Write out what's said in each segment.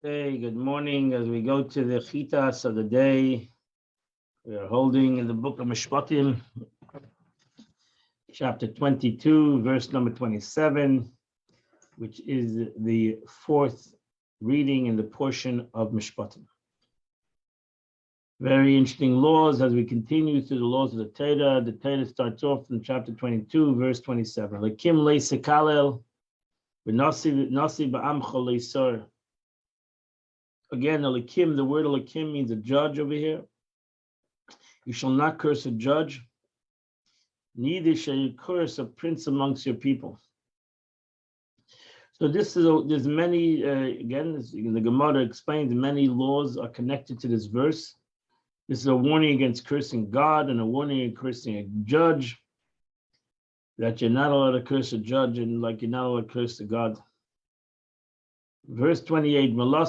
Hey, good morning. As we go to the Chitas of the day, we are holding in the book of Mishpatim, chapter 22, verse number 27, which is the fourth reading in the portion of Mishpatim. Very interesting laws as we continue through the laws of the Torah. The Torah starts off in chapter 22, verse 27. Lekim le'sekalel v'nasi ba'amcha le'sor. Again, Elikim, the word Elikim means a judge over here. You shall not curse a judge, neither shall you curse a prince amongst your people. So there's many, the Gemara explains many laws are connected to this verse. This is a warning against cursing God and a warning against cursing a judge, that you're not allowed to curse a judge and like you're not allowed to curse the God. Verse 28, your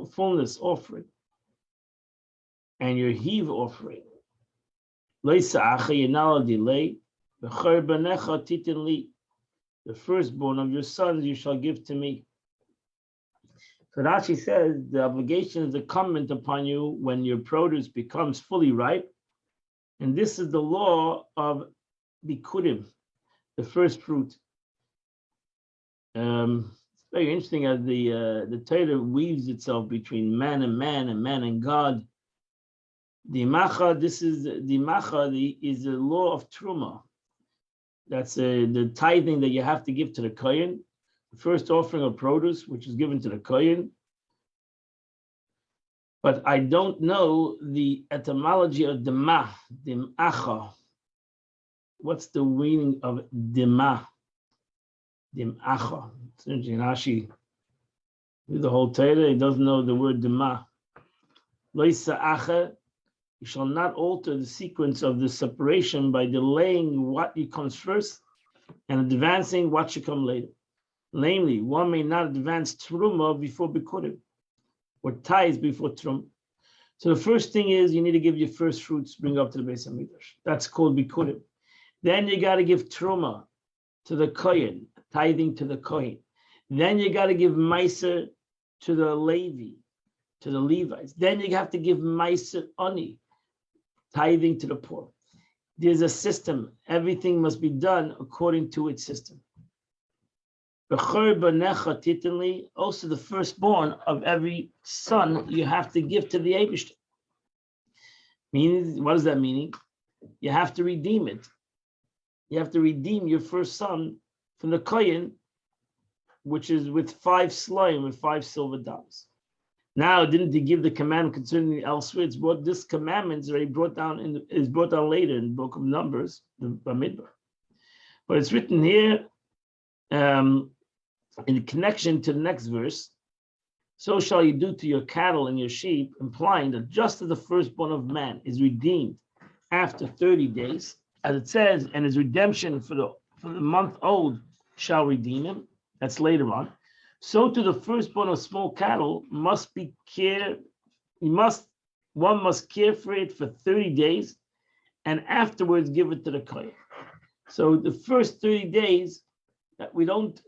fullness offering and your heave offering. You're not allowed to delay. The firstborn of your sons you shall give to me. So Rashi says the obligation is incumbent upon you when your produce becomes fully ripe. And this is the law of bikurim, the first fruit. It's very interesting as the Torah weaves itself between man and man and God. The Macha, is the law of Truma. That's the tithing that you have to give to the Kohen, the first offering of produce, which is given to the Kohen. But I don't know the etymology of Dema, Dimacha. What's the meaning of Dema? Dimacha. It's interesting. Rashi, with the whole Torah, he doesn't know the word Dema. Loisa acha. You shall not alter the sequence of the separation by delaying what comes first and advancing what should come later. Namely, one may not advance Truma before Bikurim or tithes before Truma. So the first thing is you need to give your first fruits, bring up to the Beis HaMikdash. That's called Bikurim. Then you got to give Truma to the Kohen, tithing to the Kohen. Then you got to give Meiser to the Levi, to the Levites. Then you have to give Meiser Oni, tithing to the poor. There's a system. Everything must be done according to its system. Also, the firstborn of every son you have to give to the Eibishter. Meaning, what is that meaning? You have to redeem it. You have to redeem your first son from the Kohen, which is with 5 slime with 5 silver dollars. Now, didn't he give the commandment concerning elsewhere? It's brought, this commandment is already brought down is brought down later in the book of Numbers, the Bamidbar. But it's written here in connection to the next verse. So shall you do to your cattle and your sheep, implying that just as the firstborn of man is redeemed after 30 days, as it says, and his redemption for the month old shall redeem him. That's later on. So to the firstborn of small cattle must be care. One must care for it for 30 days, and afterwards give it to the kohen. So the first 30 days that we don't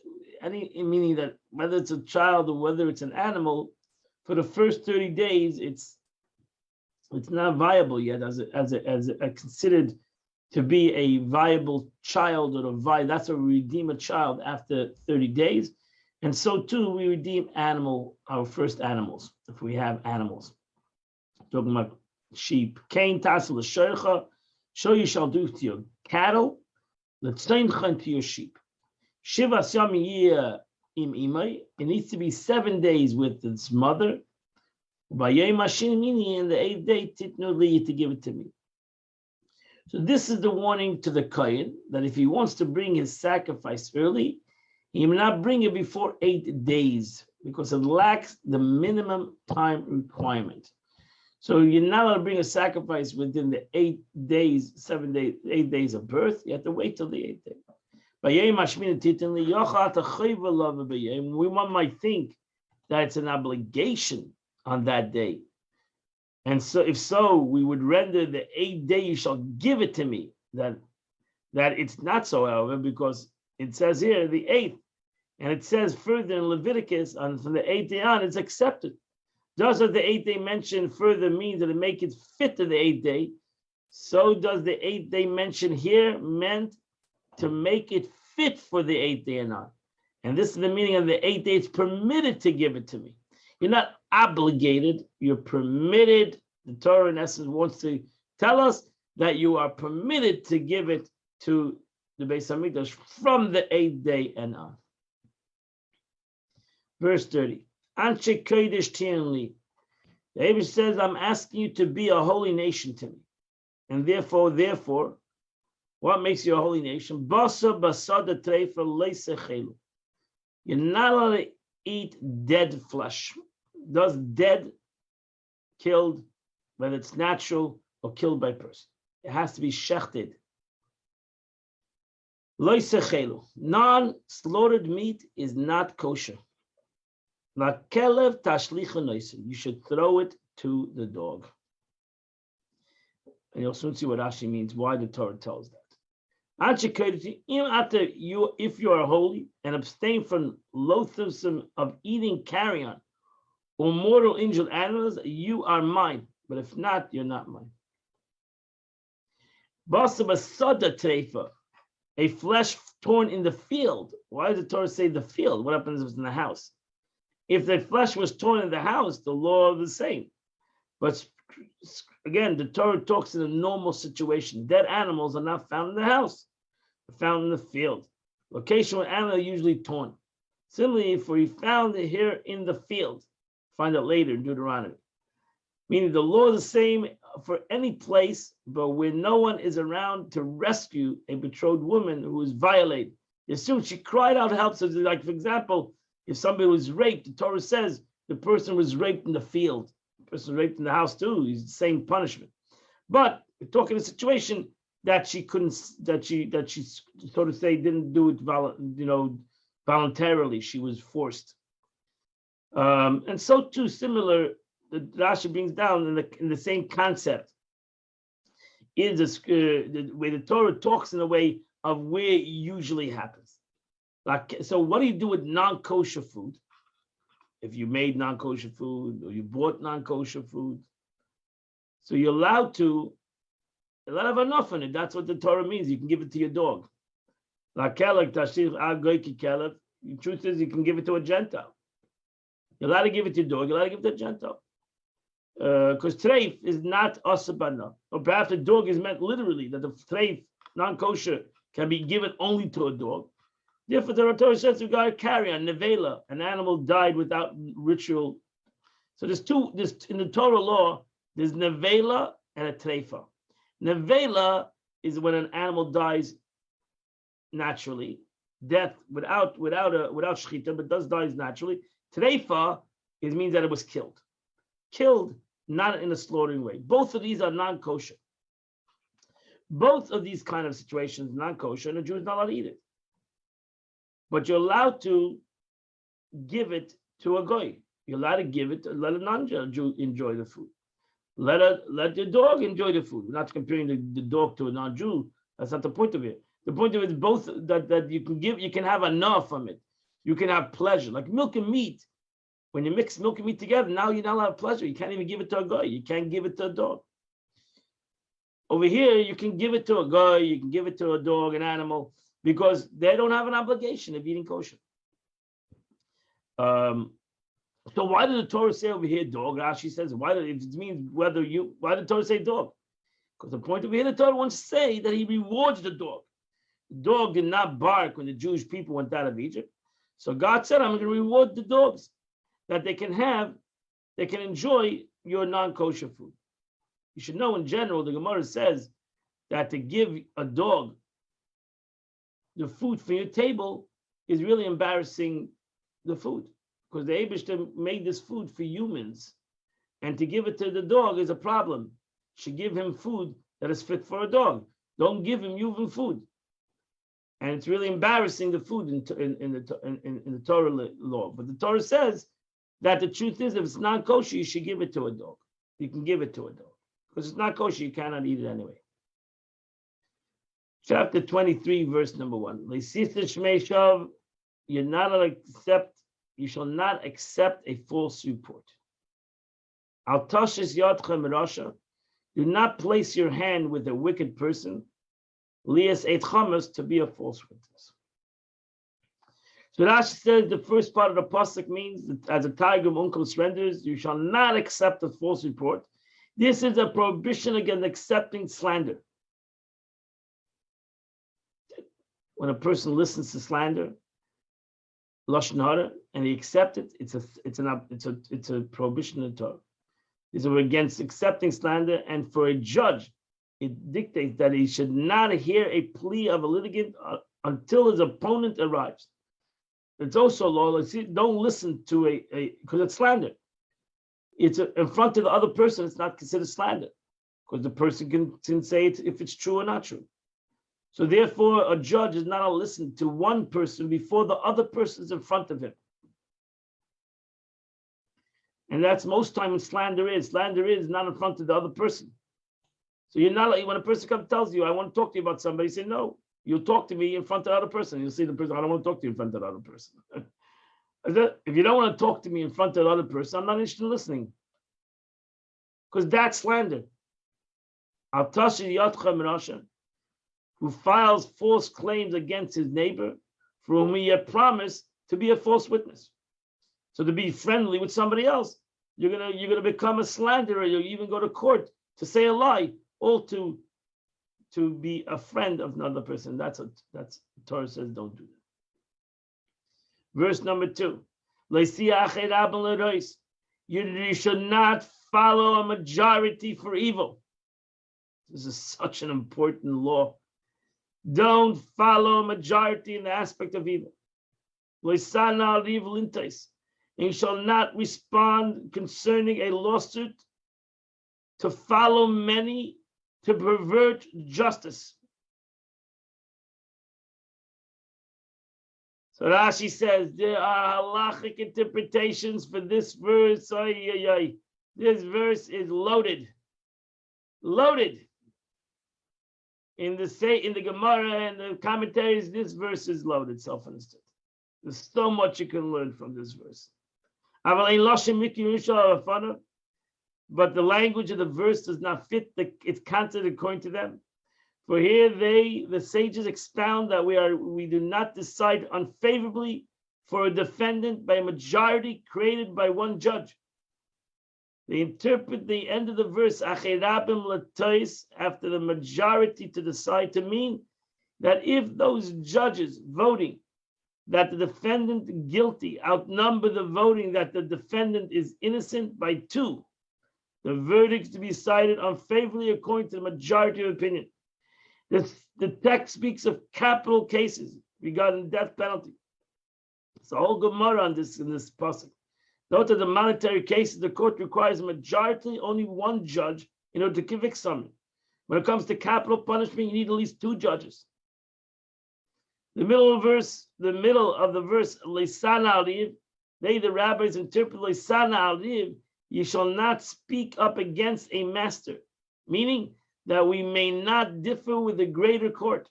meaning that whether it's a child or whether it's an animal, for the first 30 days it's not viable yet as considered to be a viable child or that's a redeem a child after 30 days. And so too, we redeem our first animals, if we have animals. Talking about sheep. Kain tassel l'shoicha, so you shall do to your cattle, l'tzaincha to your sheep. Shivas yom yiyah im imay, it needs to be 7 days with its mother. B'yom hasheni, in the 8th day, titnu li, to give it to me. So this is the warning to the Kohen, that if he wants to bring his sacrifice early, he may not bring it before 8 days because it lacks the minimum time requirement. So you're not allowed to bring a sacrifice within the 8 days, 7 days, 8 days of birth. You have to wait till the 8th day. One might think that it's an obligation on that day. And so if so, we would render the 8th day you shall give it to me. That it's not so, however, because it says here the 8th And it says further in Leviticus, from the 8th day on, it's accepted. Just as the 8th day mention further means that it make it fit to the 8th day, so does the 8th day mention here meant to make it fit for the 8th day and on. And this is the meaning of the 8th day. It's permitted to give it to me. You're not obligated, you're permitted. The Torah, in essence, wants to tell us that you are permitted to give it to the Beis Hamikdash from the 8th day and on. Verse 30. Anshe Kodesh Tianli. The Abish says, I'm asking you to be a holy nation to me. And therefore, what makes you a holy nation? Basa basada treifa leisechelu. You're not allowed to eat dead flesh. Does dead, killed, whether it's natural or killed by person. It has to be shechted. Leisechelu. Non-slaughtered meat is not kosher. La kelev tashlicha noisa. You should throw it to the dog. And you'll soon see what Rashi means, why the Torah tells that. If you are holy and abstain from loathsome of eating carrion or mortal injured animals, you are mine. But if not, you're not mine. Basabasada treifa, a flesh torn in the field. Why does the Torah say the field? What happens if it's in the house? If the flesh was torn in the house, the law is the same. But again, the Torah talks in a normal situation. Dead animals are not found in the house. They're found in the field. Location where animals are usually torn. Similarly, if we found it here in the field, find it later in Deuteronomy. Meaning the law is the same for any place, but where no one is around to rescue a betrothed woman who is violated. As soon as she cried out help, so like for example, if somebody was raped, the Torah says the person was raped in the field. The person was raped in the house too. He's the same punishment. But we're talking a situation that she couldn't, that she so to say didn't do it, voluntarily. She was forced. And so too, similar, the Rashi brings down in the same concept is the way the Torah talks in a way of where it usually happens. Like, so what do you do with non-kosher food? If you made non-kosher food or you bought non-kosher food, so you're allowed to have enough in it. That's what the Torah means. You can give it to your dog. The truth is, you can give it to a Gentile. You're allowed to give it to your dog. You're allowed to give it to a Gentile. Because treif is not asabana. Or perhaps the dog is meant literally, that the treif, non-kosher, can be given only to a dog. Therefore, the Torah says we got to carry on nevela. An animal died without ritual. So there's in the Torah law, there's nevela and a treifa. Nevela is when an animal dies naturally, death without shechita, but does die naturally. Treifa means that it was killed. Killed, not in a slaughtering way. Both of these are non-kosher. Both of these kind of situations, non-kosher, and a Jew is not allowed to eat it. But you're allowed to give it to a goy. You're allowed to give it, let a non-Jew enjoy the food. Let your dog enjoy the food. We're not comparing the dog to a non-Jew. That's not the point of it. The point of it is both that you can have enough from it. You can have pleasure. Like milk and meat. When you mix milk and meat together, now you're not allowed to have pleasure. You can't even give it to a guy. You can't give it to a dog. Over here, you can give it to a guy, you can give it to a dog, an animal, because they don't have an obligation of eating kosher. So why did the Torah say over here dog? Rashi says, why did the Torah say dog? Because the point over here, the Torah wants to say that he rewards the dog. The dog did not bark when the Jewish people went out of Egypt. So God said, I'm going to reward the dogs that they can enjoy your non-kosher food. You should know in general, the Gemara says that to give a dog the food for your table is really embarrassing the food, because the Eibishter made this food for humans, and to give it to the dog is a problem. You should give him food that is fit for a dog. Don't give him human food, and it's really embarrassing the food in the Torah law. But the Torah says that the truth is, if it's non-kosher, you should give it to a dog. You can give it to a dog. Because it's not kosher, you cannot eat it anyway. Chapter 23, verse number 1. you're not allowed to accept, you shall not accept a false report. Al tashis yadchem rasha, do not place your hand with a wicked person, lias et chamas, to be a false witness. So Rashi says the first part of the pasuk means that as a Targum Onkelos renders, you shall not accept a false report. This is a prohibition against accepting slander. When a person listens to slander, lashon hara, and he accepts it, it's a prohibition in the Torah. These are against accepting slander, and for a judge, it dictates that he should not hear a plea of a litigant until his opponent arrives. It's also law. Don't listen to because it's slander. It's in front of the other person. It's not considered slander because the person can say it if it's true or not true. So therefore, a judge is not allowed to listen to one person before the other person is in front of him. And that's most time when slander is. Slander is not in front of the other person. So you're not, when a person comes and tells you, I want to talk to you about somebody, say, no, you'll talk to me in front of the other person. You'll see the person, I don't want to talk to you in front of the other person. If you don't want to talk to me in front of the other person, I'm not interested in listening. Because that's slander. Who files false claims against his neighbor, for whom he had promised to be a false witness. So to be friendly with somebody else, you're gonna become a slanderer. You'll even go to court to say a lie, all to be a friend of another person. That's Torah says don't do that. Verse number 2. You should not follow a majority for evil. This is such an important law. Don't follow a majority in the aspect of evil. And you shall not respond concerning a lawsuit to follow many to pervert justice. So Rashi says there are halachic interpretations for this verse. This verse is loaded. In the Gemara and the commentaries, this verse is loaded, self-understood. There's so much you can learn from this verse. But the language of the verse does not fit its content according to them. For here the sages expound that we do not decide unfavorably for a defendant by a majority created by one judge. They interpret the end of the verse "Acherabim latois," after the majority to decide, to mean that if those judges voting that the defendant guilty outnumber the voting that the defendant is innocent by 2, the verdict to be decided unfavorably according to the majority of opinion. The text speaks of capital cases regarding death penalty. It's a whole Gemara on this in this pasuk. Note that the monetary cases, the court requires a majority, only one judge, in order to convict someone. When it comes to capital punishment, you need at least 2 judges. The middle of the verse, Leisana aliv, the rabbis interpret Leisana aliv, you shall not speak up against a master, meaning that we may not differ with the greater court.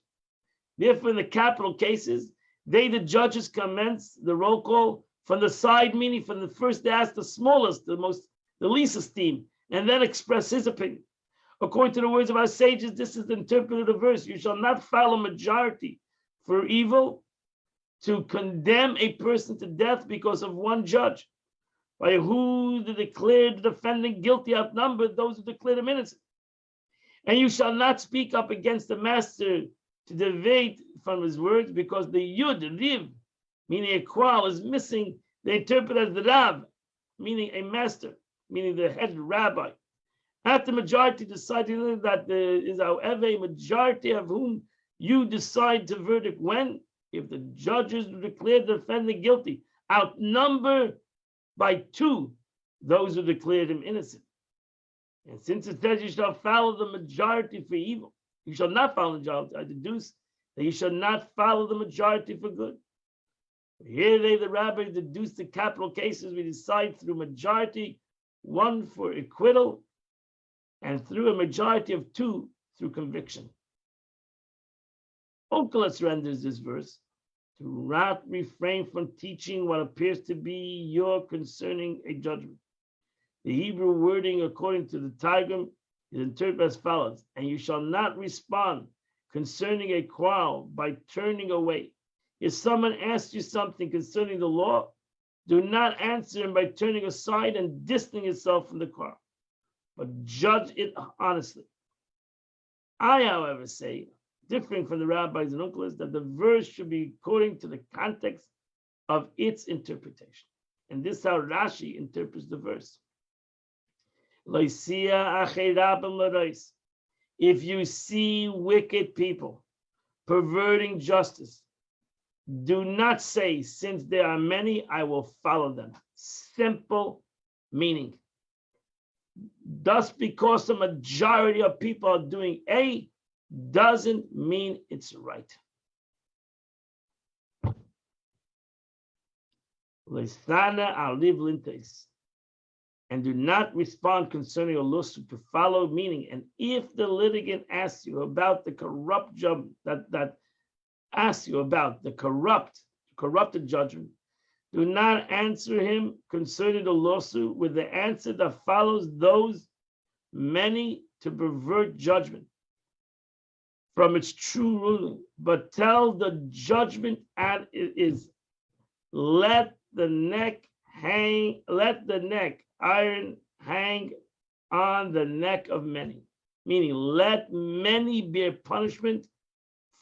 Therefore, in the capital cases, the judges commence the roll call from the side, meaning from the first they ask the smallest, the least esteemed, and then express his opinion. According to the words of our sages, this is the interpreted verse. You shall not follow majority for evil to condemn a person to death because of one judge, by who the declared defendant guilty outnumbered those who declared him innocent. And you shall not speak up against the master to deviate from his words, because the yud, riv, meaning a quarrel, is missing. They interpret as the Rav, meaning a master, meaning the head rabbi. After the majority decided that there is, however, a majority of whom you decide to verdict when, if the judges who declare the defendant guilty outnumber by 2 those who declared him innocent. And since it says you shall follow the majority for evil, you shall not follow the majority, I deduce that you shall not follow the majority for good. Here the rabbis deduce the capital cases we decide through majority, 1 for acquittal, and through a majority of 2 through conviction. Onkelos renders this verse Do not refrain from teaching what appears to be your concerning a judgment. The Hebrew wording, according to the Targum, is interpreted as follows: and you shall not respond concerning a quarrel by turning away. If someone asks you something concerning the law, do not answer him by turning aside and distancing yourself from the quarrel, but judge it honestly. I, however, say, differing from the rabbis and uncles, that the verse should be according to the context of its interpretation. And this is how Rashi interprets the verse. If you see wicked people perverting justice, do not say, since there are many, I will follow them. Simple meaning. Thus, because the majority of people are doing A, doesn't mean it's right. And do not respond concerning a lawsuit to follow, meaning, and if the litigant asks you about the corrupt job that asks you about the corrupted judgment, do not answer him concerning the lawsuit with the answer that follows those many to pervert judgment from its true ruling, but tell the judgment as it is. Let the neck iron hang on the neck of many, meaning let many bear punishment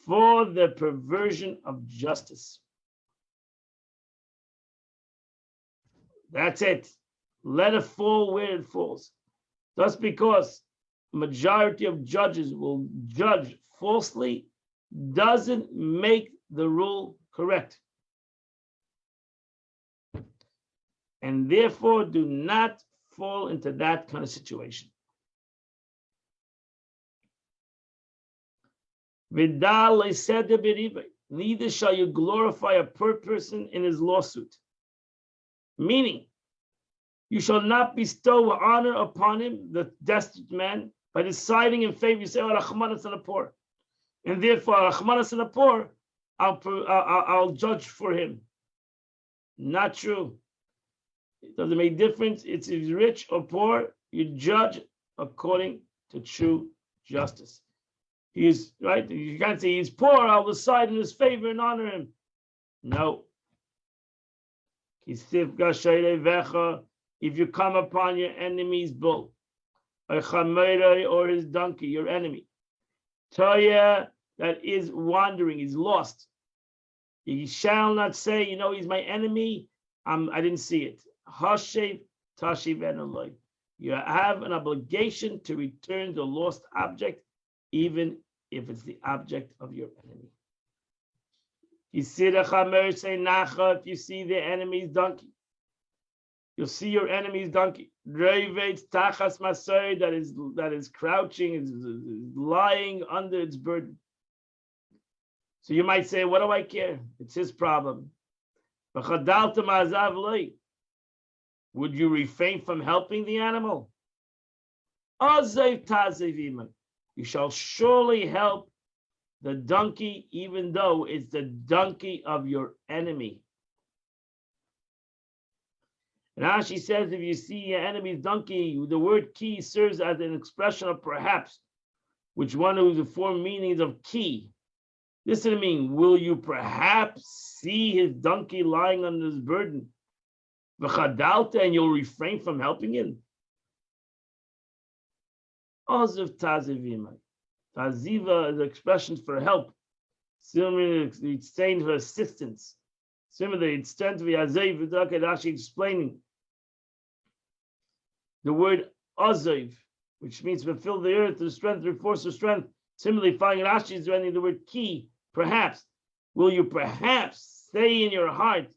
for the perversion of justice. That's it. Let it fall where it falls. Thus, because majority of judges will judge falsely, doesn't make the rule correct. And therefore, do not fall into that kind of situation. Neither shall you glorify a poor person in his lawsuit. Meaning, you shall not bestow honor upon him, the destitute man, by deciding in favor. You say, "Oh, Rachmanas and the poor," and therefore, Rachmanas and the poor, I'll judge for him. Not true. It doesn't make a difference. It's if he's rich or poor. You judge according to true justice. He's right. You can't say he's poor. I'll decide in his favor and honor him. No. If you come upon your enemy's bull, or his donkey, your enemy, Toya that is wandering, is lost, you shall not say, he's my enemy. I didn't see it. Hashev tashiv enoloi. You have an obligation to return the lost object, even if it's the object of your enemy. If you see the enemy's donkey, you'll see your enemy's donkey. That is crouching, is lying under its burden. So you might say, what do I care? It's his problem. Would you refrain from helping the animal? You shall surely help the donkey, even though it's the donkey of your enemy. Rashi says, if you see your enemy's donkey, the word ki serves as an expression of perhaps, which one of the four meanings of ki. This doesn't mean, will you perhaps see his donkey lying under his burden, and you'll refrain from helping him? Ozav tazivimai. Taziva is expressions for help. Similarly, it's saying for assistance. Similarly, it's turned to be azev. Rashi explaining the word azev, which means fulfill the earth to strength, to force of strength. Similarly, finding Rashi is running the word ki, perhaps. Will you perhaps say in your heart,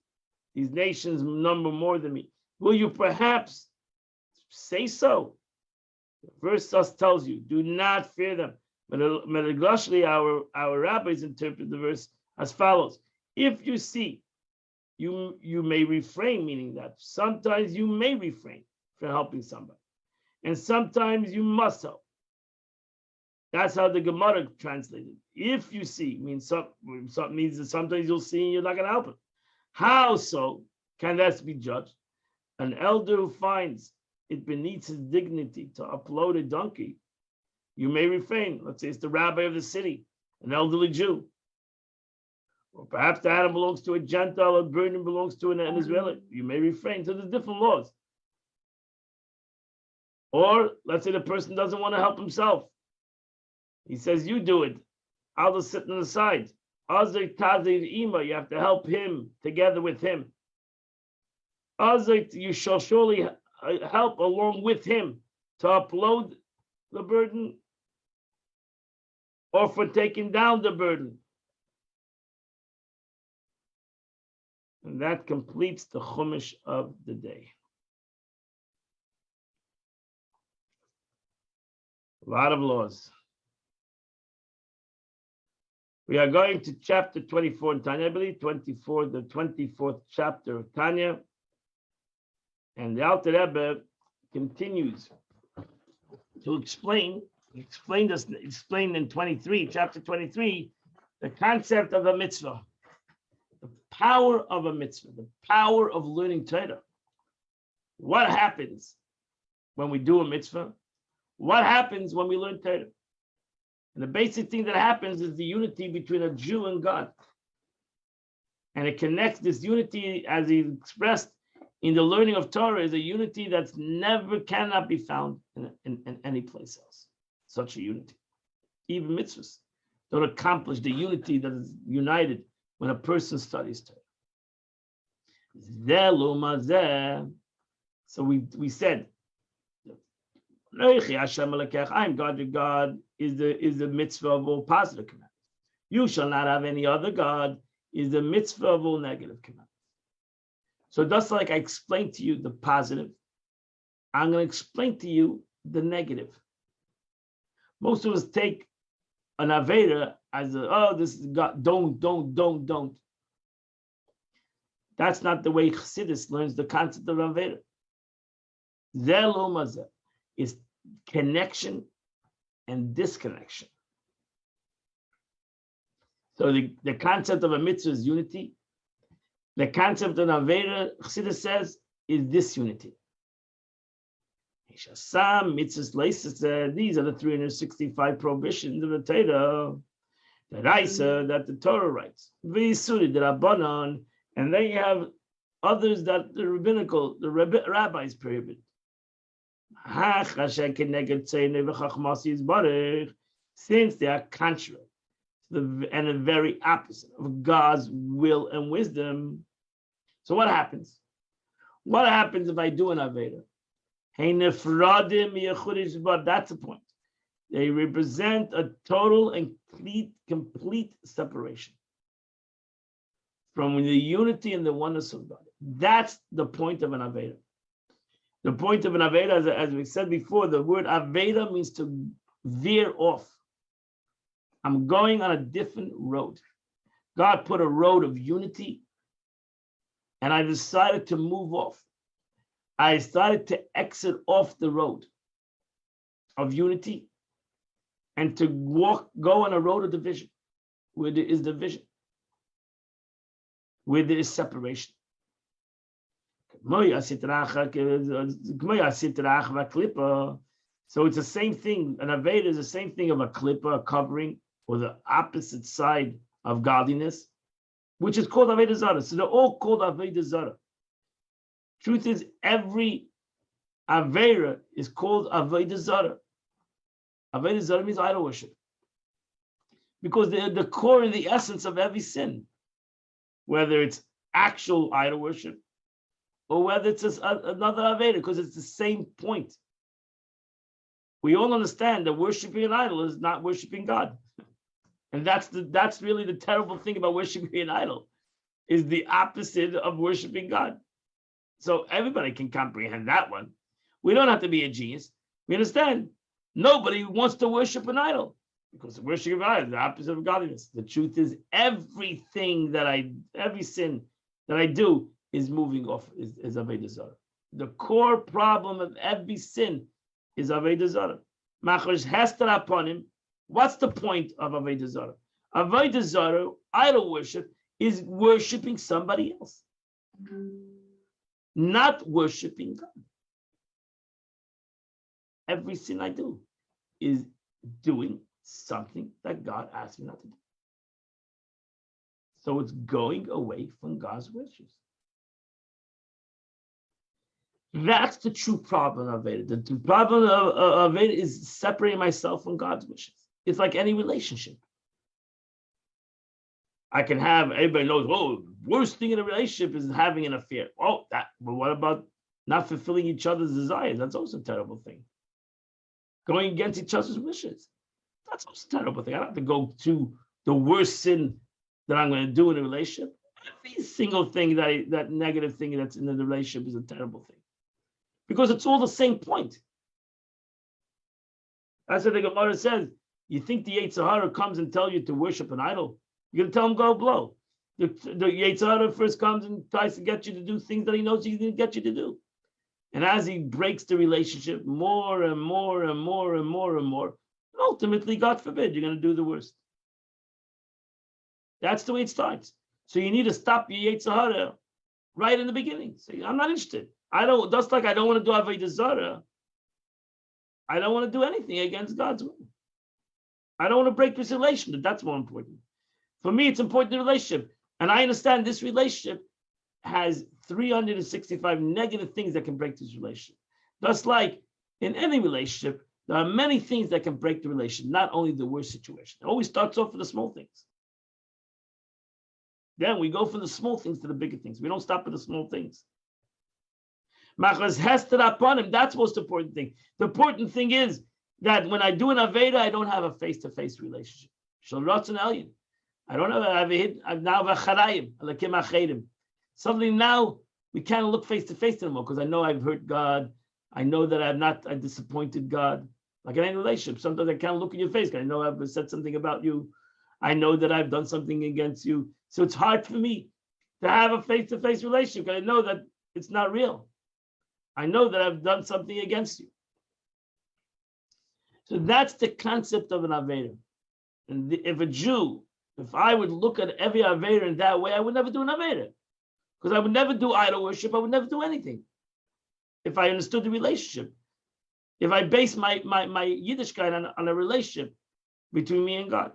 these nations number more than me? Will you perhaps say so? The verse thus tells you, do not fear them. But our rabbis interpret the verse as follows: if you see, you may refrain, meaning that sometimes you may refrain from helping somebody, and sometimes you must help. That's how the Gemara translated. If you see, means something means that sometimes you'll see and you're not going to help it. How so can that be judged? An elder who finds it beneath his dignity to upload a donkey, you may refrain. Let's say it's the rabbi of the city, an elderly Jew. Or perhaps the animal belongs to a Gentile, or burden belongs to an Israeli. You may refrain. So there's different laws. Or let's say the person doesn't want to help himself. He says, you do it. I'll just sit on the side. You have to help him together with him. You shall surely help along with him to upload the burden or for taking down the burden. And that completes the Chumash of the day. A lot of laws. We are going to chapter 24 in Tanya, I believe, the 24th chapter of Tanya. And the Alter Rebbe continues to explain in 23, chapter 23, the concept of a mitzvah, the power of a mitzvah, the power of learning Torah. What happens when we do a mitzvah? What happens when we learn Torah? And the basic thing that happens is the unity between a Jew and God. And it connects this unity, as he expressed in the learning of Torah, is a unity that's cannot be found in any place else. Such a unity. Even mitzvahs don't accomplish the unity that is united when a person studies Torah. So we said, I'm God, your God is the mitzvah of all positive commandments. You shall not have any other God is the mitzvah of all negative commandments. So just like I explained to you the positive, I'm going to explain to you the negative. Most of us take an Aveda as this is God, don't. That's not the way Chassidus learns the concept of Aveda. Zelomazeh is connection and disconnection. So the concept of a mitzvah is unity. The concept of Aveda, Chassidus says, is disunity. These are the 365 prohibitions of the Torah, that the Torah writes. And then you have others that the rabbis prohibit. Since they are contrary and the very opposite of God's will and wisdom. So what happens? What happens if I do an Aveda? That's the point. They represent a total and complete separation from the unity and the oneness of God. That's the point of an Aveda. The point of an Aveda, as we said before, the word Aveda means to veer off. I'm going on a different road. God put a road of unity, and I decided to move off. I started to exit off the road of unity and to go on a road of division, where there is division, where there is separation. So it's the same thing. An Aveda is the same thing of a klippa, a covering, or the opposite side of godliness, which is called Avodah Zarah. So they're all called Avodah Zarah. Truth is, every Avera is called Avodah Zarah. Avodah Zarah means idol worship. Because they're the core and the essence of every sin, whether it's actual idol worship or whether it's another Avera, because it's the same point. We all understand that worshiping an idol is not worshiping God. And that's really the terrible thing about worshiping an idol, is the opposite of worshiping God. So everybody can comprehend that one. We don't have to be a genius. We understand. Nobody wants to worship an idol, because the worship of an idol is the opposite of godliness. The truth is, every sin that I do is moving off, is Avodah Zarah. The core problem of every sin is Avodah Zarah. Machos hester upon him, What's the point of Avodah Zarah? Avodah Zarah, idol worship, is worshiping somebody else, not worshiping God. Every sin I do is doing something that God asked me not to do. So it's going away from God's wishes. That's the true problem of Veda. The problem of Veda is separating myself from God's wishes. It's like any relationship. I can have, everybody knows, oh, worst thing in a relationship is having an affair. Oh, but what about not fulfilling each other's desires? That's also a terrible thing. Going against each other's wishes. That's also a terrible thing. I don't have to go to the worst sin that I'm going to do in a relationship. Every single thing that negative thing that's in the relationship is a terrible thing. Because it's all the same point. That's what the Gemara says. You think the Yetzer Hara comes and tells you to worship an idol? You're going to tell him go blow. The Yetzer Hara first comes and tries to get you to do things that he knows he's going to get you to do. And as he breaks the relationship more and more and more and more and more, ultimately, God forbid, you're going to do the worst. That's the way it starts. So you need to stop your Yetzer Hara right in the beginning. Say, I'm not interested. Just like I don't want to do Avodah Zarah, I don't want to do anything against God's will. I don't want to break this relationship. That's more important. For me, it's important in the relationship. And I understand this relationship has 365 negative things that can break this relationship. Just like in any relationship, there are many things that can break the relationship, not only the worst situation. It always starts off with the small things. Then we go from the small things to the bigger things. We don't stop at the small things. Machas hested upon him. That's the most important thing. The important thing is that when I do an Aveda, I don't have a face-to-face relationship. Shal Ratzon Elyon. I don't have a suddenly now we can't look face-to-face anymore because I know I've hurt God. I know that I disappointed God. Like in any relationship, sometimes I can't look in your face because I know I've said something about you. I know that I've done something against you. So it's hard for me to have a face-to-face relationship because I know that it's not real. I know that I've done something against you. So that's the concept of an Aveda. And if I would look at every Aveda in that way, I would never do an Aveda. Because I would never do idol worship. I would never do anything. If I understood the relationship. If I base my Yiddishkeit on a relationship between me and God.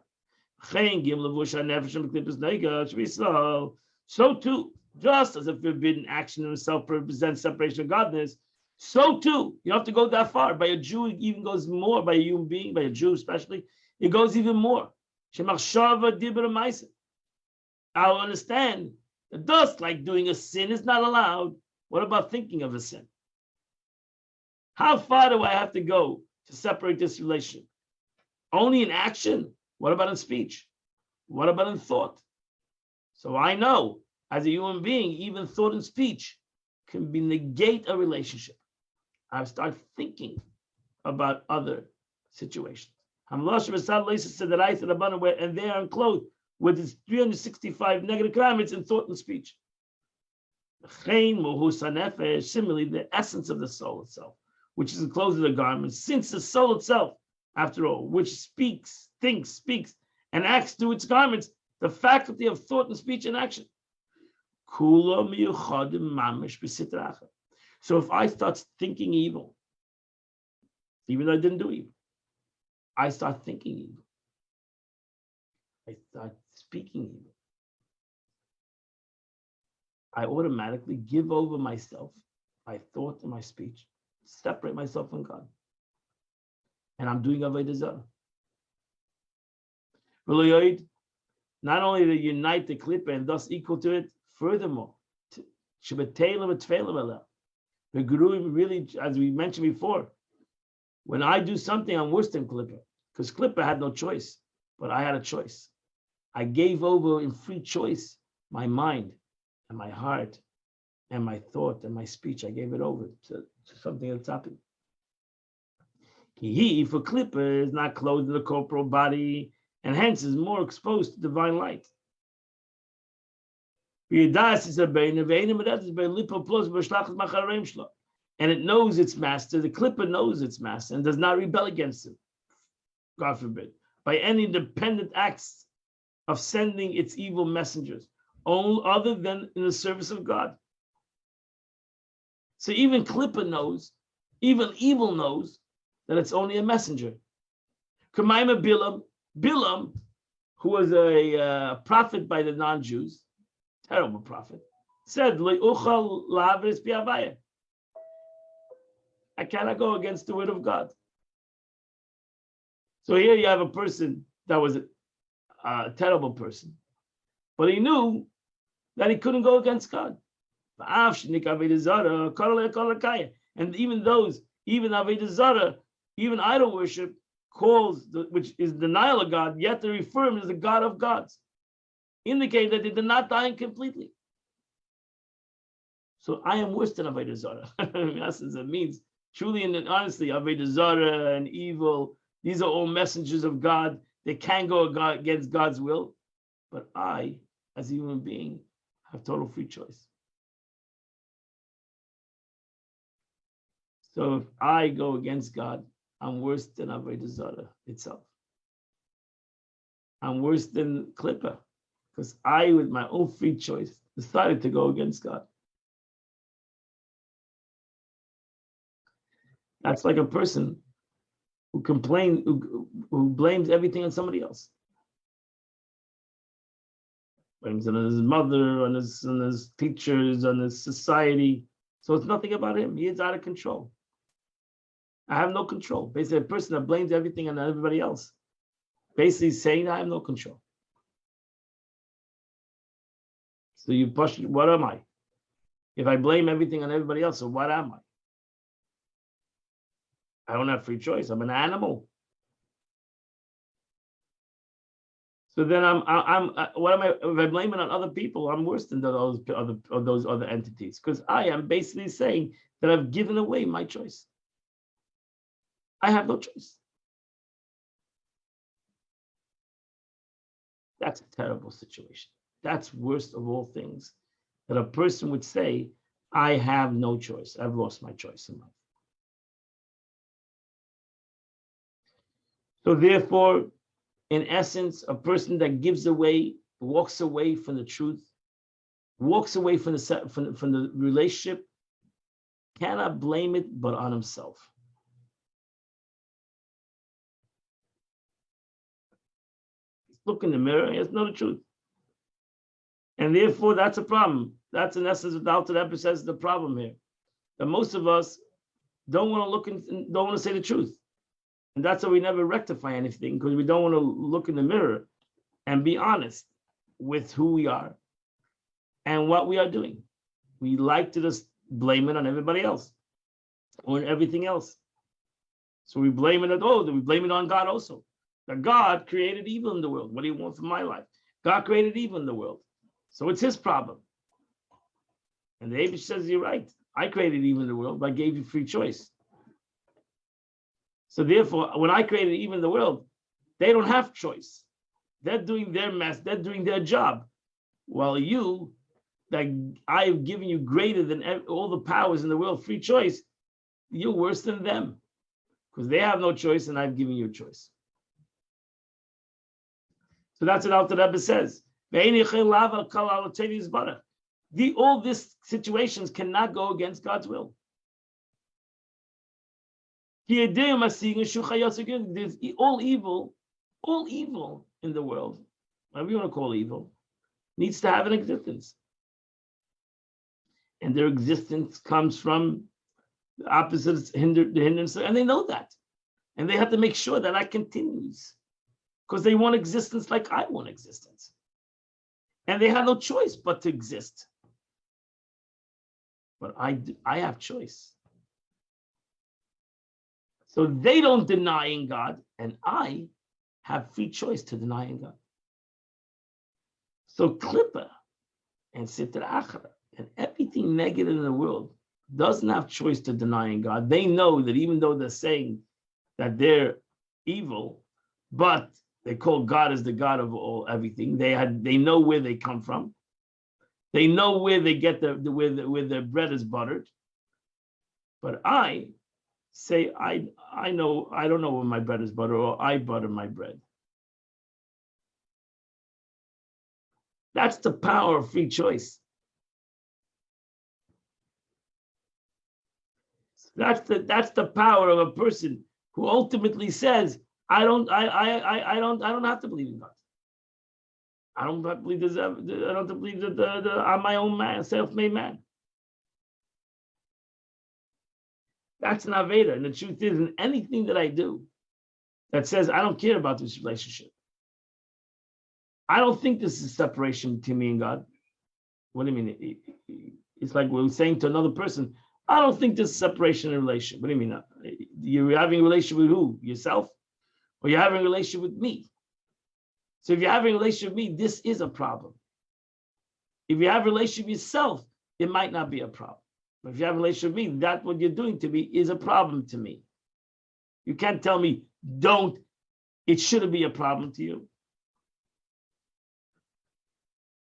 So too, just as a forbidden action in itself represents separation of godness, so too, you don't have to go that far. By a Jew, it even goes more. By a human being, by a Jew especially, it goes even more. I'll understand that just like doing a sin is not allowed, what about thinking of a sin? How far do I have to go to separate this relationship? Only in action? What about in speech? What about in thought? So I know, as a human being, even thought and speech can negate a relationship. I start thinking about other situations. And they are enclosed with its 365 negative commandments in thought and speech. Similarly, the essence of the soul itself, which is enclosed in the garment, since the soul itself, after all, which speaks, thinks, speaks, and acts through its garments, the faculty of thought and speech and action. So if I start thinking evil, even though I didn't do evil, I start thinking evil. I start speaking evil. I automatically give over myself, my thought and my speech, separate myself from God. And I'm doing Avodah Zarah. Not only to unite the klipa and thus equal to it, furthermore, the Guru really, as we mentioned before, when I do something, I'm worse than klipa, because klipa had no choice, but I had a choice. I gave over in free choice my mind and my heart and my thought and my speech. I gave it over to something that's happened. He, for klipa, is not clothed in the corporal body and hence is more exposed to divine light. And it knows its master, the klipa knows its master and does not rebel against him. God forbid. by any independent acts of sending its evil messengers, only other than in the service of God. So even Klippa knows, even evil knows that it's only a messenger. Kamaima Bilam, who was a prophet by the non-Jews, terrible prophet, said, I cannot go against the word of God. So here you have a person that was a terrible person, but he knew that he couldn't go against God. And even those, even Avodah Zarah, even idol worship, which is denial of God, yet they refer him as the God of gods, indicate that they did not die completely. So I am worse than Avodah Zarah. In essence, it means truly and honestly, Avodah Zarah and evil, these are all messengers of God. They can go against God's will, but I, as a human being, have total free choice. So if I go against God, I'm worse than Avodah Zarah itself. I'm worse than Klippa, because I, with my own free choice, decided to go against God. That's like a person who who blames everything on somebody else. Blames it on his mother, on his teachers, on his society. So it's nothing about him. He is out of control. I have no control. Basically, a person that blames everything on everybody else, basically saying I have no control. So you push, what am I? If I blame everything on everybody else, so what am I? I don't have free choice. I'm an animal. So then what am I? If I blame it on other people, I'm worse than those other entities, because I am basically saying that I've given away my choice. I have no choice. That's a terrible situation. That's worst of all things, that a person would say, I have no choice. I've lost my choice in life. So therefore, in essence, a person that gives away, walks away from the truth, walks away from the relationship, cannot blame it but on himself. Look in the mirror, he has to know the truth. And therefore, that's a problem. That's in essence what the Alter Rebbe says the problem here. That most of us don't want to look and don't want to say the truth. And that's why we never rectify anything, because we don't want to look in the mirror and be honest with who we are and what we are doing. We like to just blame it on everybody else or on everything else. So we blame it we blame it on God also. That God created evil in the world. What do you want from my life? God created evil in the world. So it's his problem. And the Abish says, you're right. I created evil in the world, but I gave you free choice. So therefore, when I created evil in the world, they don't have choice. They're doing their mess. They're doing their job. While you, that I've given you greater than all the powers in the world, free choice, you're worse than them. Because they have no choice and I've given you a choice. So that's what Alter Rebbe says. All these situations cannot go against God's will. There's all evil in the world, whatever you want to call evil, needs to have an existence. And their existence comes from the opposites, the hindrance, and they know that. And they have to make sure that continues. Because they want existence like I want existence. And they have no choice but to exist. But I have choice. So they don't deny in God, and I have free choice to deny in God. So Klippa and Sitra Achra and everything negative in the world doesn't have choice to deny in God. They know that even though they're saying that they're evil, but they call God as the God of everything. They know where they come from. They know where they get where their bread is buttered. But I say I know I don't know where my bread is buttered, or I butter my bread. That's the power of free choice. That's the power of a person who ultimately says, I don't have to believe in God. I don't have to believe I don't have to believe that I'm my own man, self-made man. That's an Aveda. And the truth is, in anything that I do that says I don't care about this relationship, I don't think this is separation between me and God. What do you mean? It's like we're saying to another person, I don't think this is separation in relation. What do you mean? You're having a relationship with who? Yourself? Or you're having a relationship with me? So if you're having a relationship with me, this is a problem. If you have a relationship with yourself, it might not be a problem. But if you have a relationship with me, that what you're doing to me is a problem to me. You can't tell me, don't, it shouldn't be a problem to you.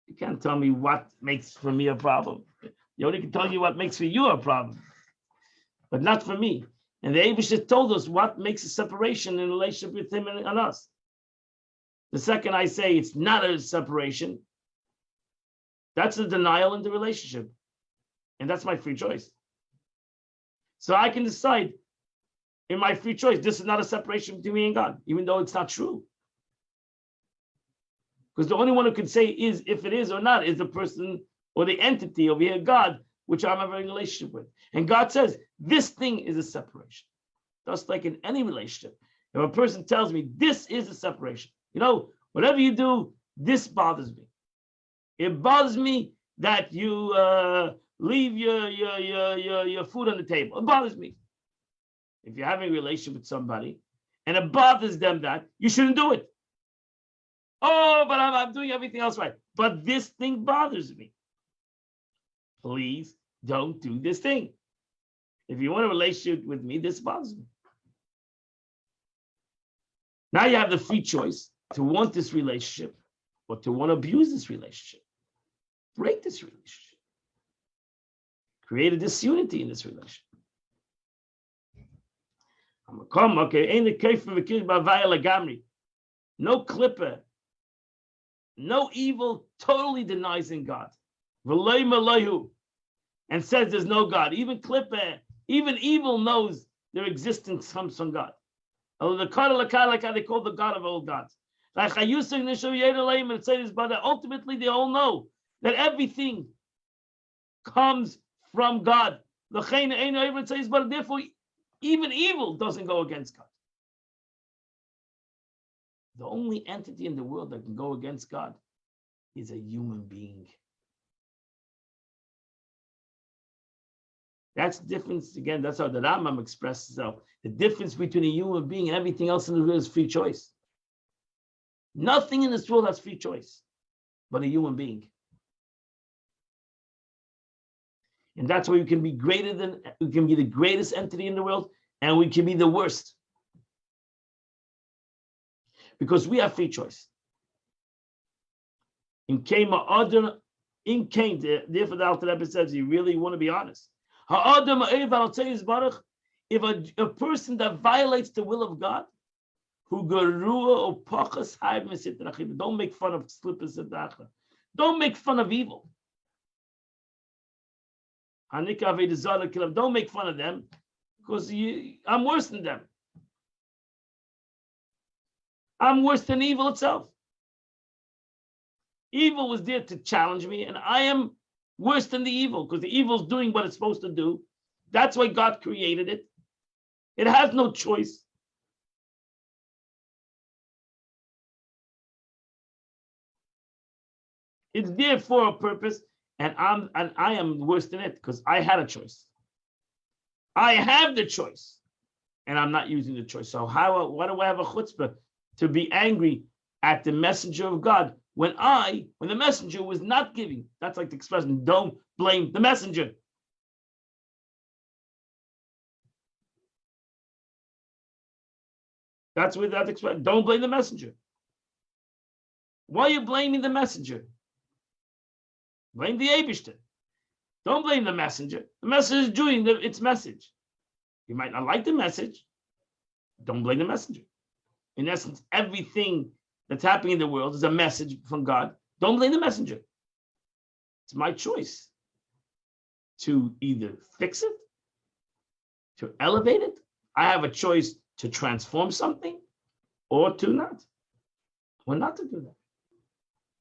You can't tell me what makes for me a problem. You only can tell you what makes for you a problem, but not for me. And the Eibusha told us what makes a separation in relationship with him and us. The second I say it's not a separation, that's a denial in the relationship. And that's my free choice. So I can decide in my free choice, this is not a separation between me and God, even though it's not true. Because the only one who can say is if it is or not is the person or the entity over here, God, which I'm having a relationship with. And God says, this thing is a separation. Just like in any relationship. If a person tells me this is a separation, whatever you do, this bothers me. It bothers me that you leave your food on the table. It bothers me. If you're having a relationship with somebody and it bothers them that, you shouldn't do it. Oh, but I'm doing everything else right. But this thing bothers me. Please don't do this thing. If you want a relationship with me, this bothers me. Now you have the free choice to want this relationship or to want to abuse this relationship. Break this relationship. Create a disunity in this relationship. No clipper, no evil totally denies in God. And says there's no God. Even clipper, even evil knows their existence comes from God. Like how they call the God of all gods. Like ultimately they all know that everything comes from God. Therefore, even evil doesn't go against God. The only entity in the world that can go against God is a human being. That's the difference. Again, that's how the Rambam expresses itself. The difference between a human being and everything else in the world is free choice. Nothing in this world has free choice but a human being. And that's why we can be we can be the greatest entity in the world, and we can be the worst. Because we have free choice. Therefore the Alter Rebbe says, you really want to be honest. If a person that violates the will of God, don't make fun of slippers. Don't make fun of evil. Don't make fun of them because I'm worse than them. I'm worse than evil itself. Evil was there to challenge me, and I am worse than the evil because the evil is doing what it's supposed to do. That's why God created it. It has no choice. It's there for a purpose, and I am worse than it because I had a choice. I have the choice, and I'm not using the choice. So why do I have a chutzpah to be angry at the messenger of God when the messenger was not giving? That's like the expression, don't blame the messenger. That's what that expression, don't blame the messenger. Why are you blaming the messenger? Blame the Eibishter. Don't blame the messenger. The messenger is doing its message. You might not like the message. Don't blame the messenger. In essence, everything that's happening in the world is a message from God. Don't blame the messenger. It's my choice to either fix it, to elevate it. I have a choice to transform something or to not. Or not to do that.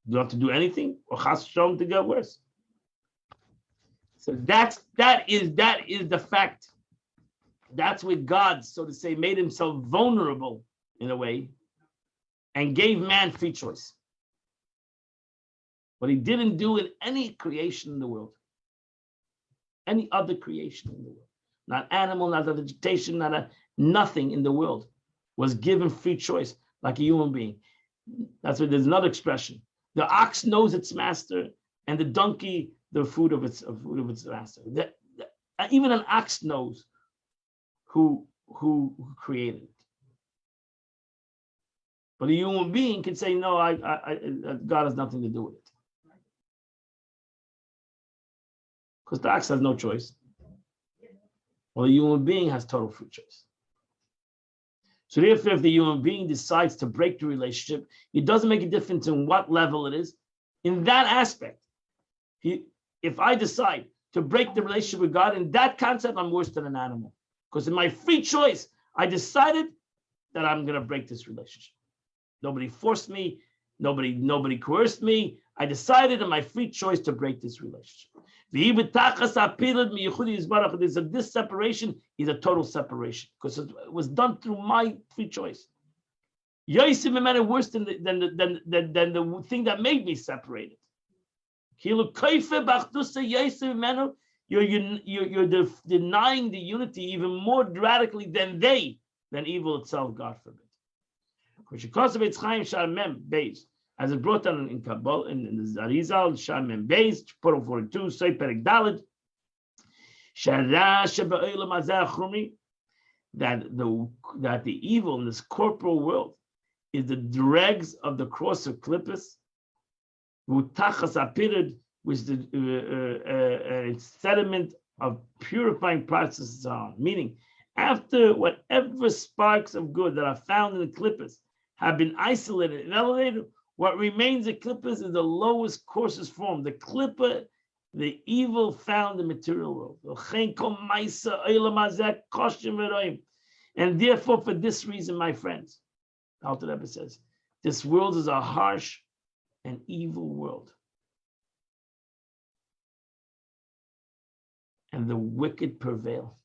You don't have to do anything or chas v'shalom to get worse. So that is the fact. That's where God, so to say, made himself vulnerable in a way and gave man free choice. But he didn't do in any creation in the world. Any other creation in the world. Not animal, not a vegetation, nothing in the world was given free choice like a human being. That's why there's another expression. The ox knows its master, and the donkey the food of its master. Even an ox knows who created it. But a human being can say, no, God has nothing to do with it. Because the ox has no choice. Well, a human being has total free choice. So therefore, if the human being decides to break the relationship, it doesn't make a difference in what level it is. In that aspect, if I decide to break the relationship with God, in that concept, I'm worse than an animal. Because in my free choice, I decided that I'm going to break this relationship. Nobody forced me. Nobody coerced me. I decided in my free choice to break this relationship. This separation is a total separation because it was done through my free choice. Worse than the thing that made me separated. You're denying the unity even more radically than evil itself, God forbid. As it brought down in Kabbalah, in the Zarizal, Sham and Beis, Purim 42, Say Perek Dalet, that the evil in this corporal world is the dregs of the cross of Klippus, which is the sediment of purifying processes on. Meaning, after whatever sparks of good that are found in the Klippus have been isolated and elevated, what remains of Klippus is the lowest, coarsest form. The Klippa, the evil found in the material world. And therefore, for this reason, my friends, Alter Rebbe says, this world is a harsh and evil world. And the wicked prevail.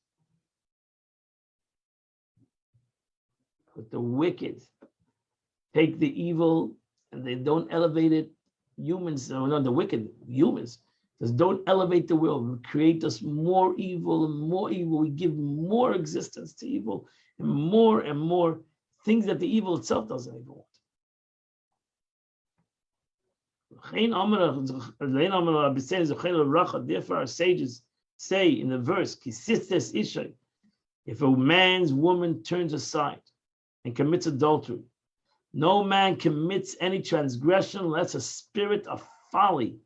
But the wicked take the evil and they don't elevate it. Humans, no, the wicked humans, just don't elevate the world. We create us more evil and more evil. We give more existence to evil and more things that the evil itself doesn't even want. Therefore, our sages say in the verse, if a man's woman turns aside and commits adultery, no man commits any transgression unless a spirit of folly,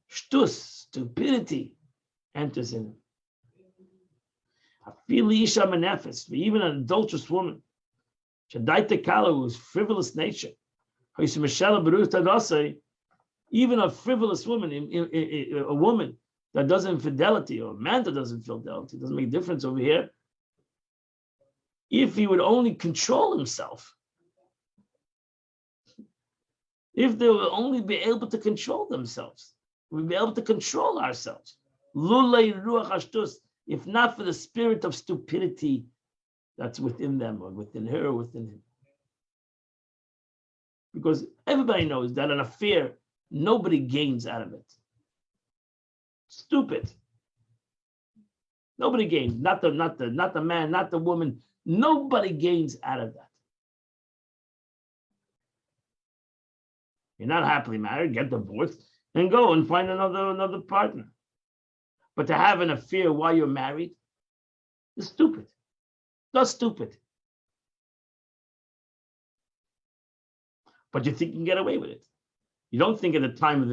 stupidity, enters in him. Even an adulterous woman, who is frivolous nature, even a frivolous woman, a woman that does infidelity, or a man that does infidelity, doesn't make a difference over here. If he would only control himself, if they will only be able to control themselves, we'll be able to control ourselves. If not for the spirit of stupidity that's within them, or within her, or within him. Because everybody knows that an affair, nobody gains out of it. Stupid. Nobody gains. Not the man, not the woman. Nobody gains out of that. You're not happily married, get divorced, and go and find another partner. But to have an affair while you're married is stupid. That's stupid. But you think you can get away with it. You don't think at the time of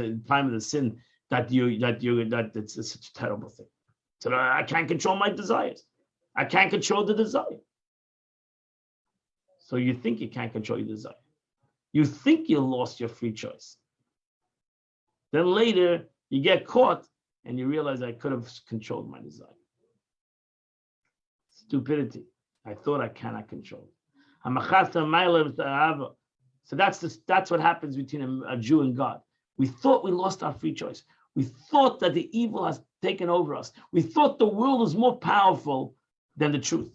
the sin that it's such a terrible thing. So I can't control my desires. I can't control the desire. So you think you can't control your desire. You think you lost your free choice. Then later you get caught and you realize I could have controlled my desire. Stupidity. I thought I cannot control. So that's what happens between a Jew and God. We thought we lost our free choice. We thought that the evil has taken over us. We thought the world was more powerful than the truth.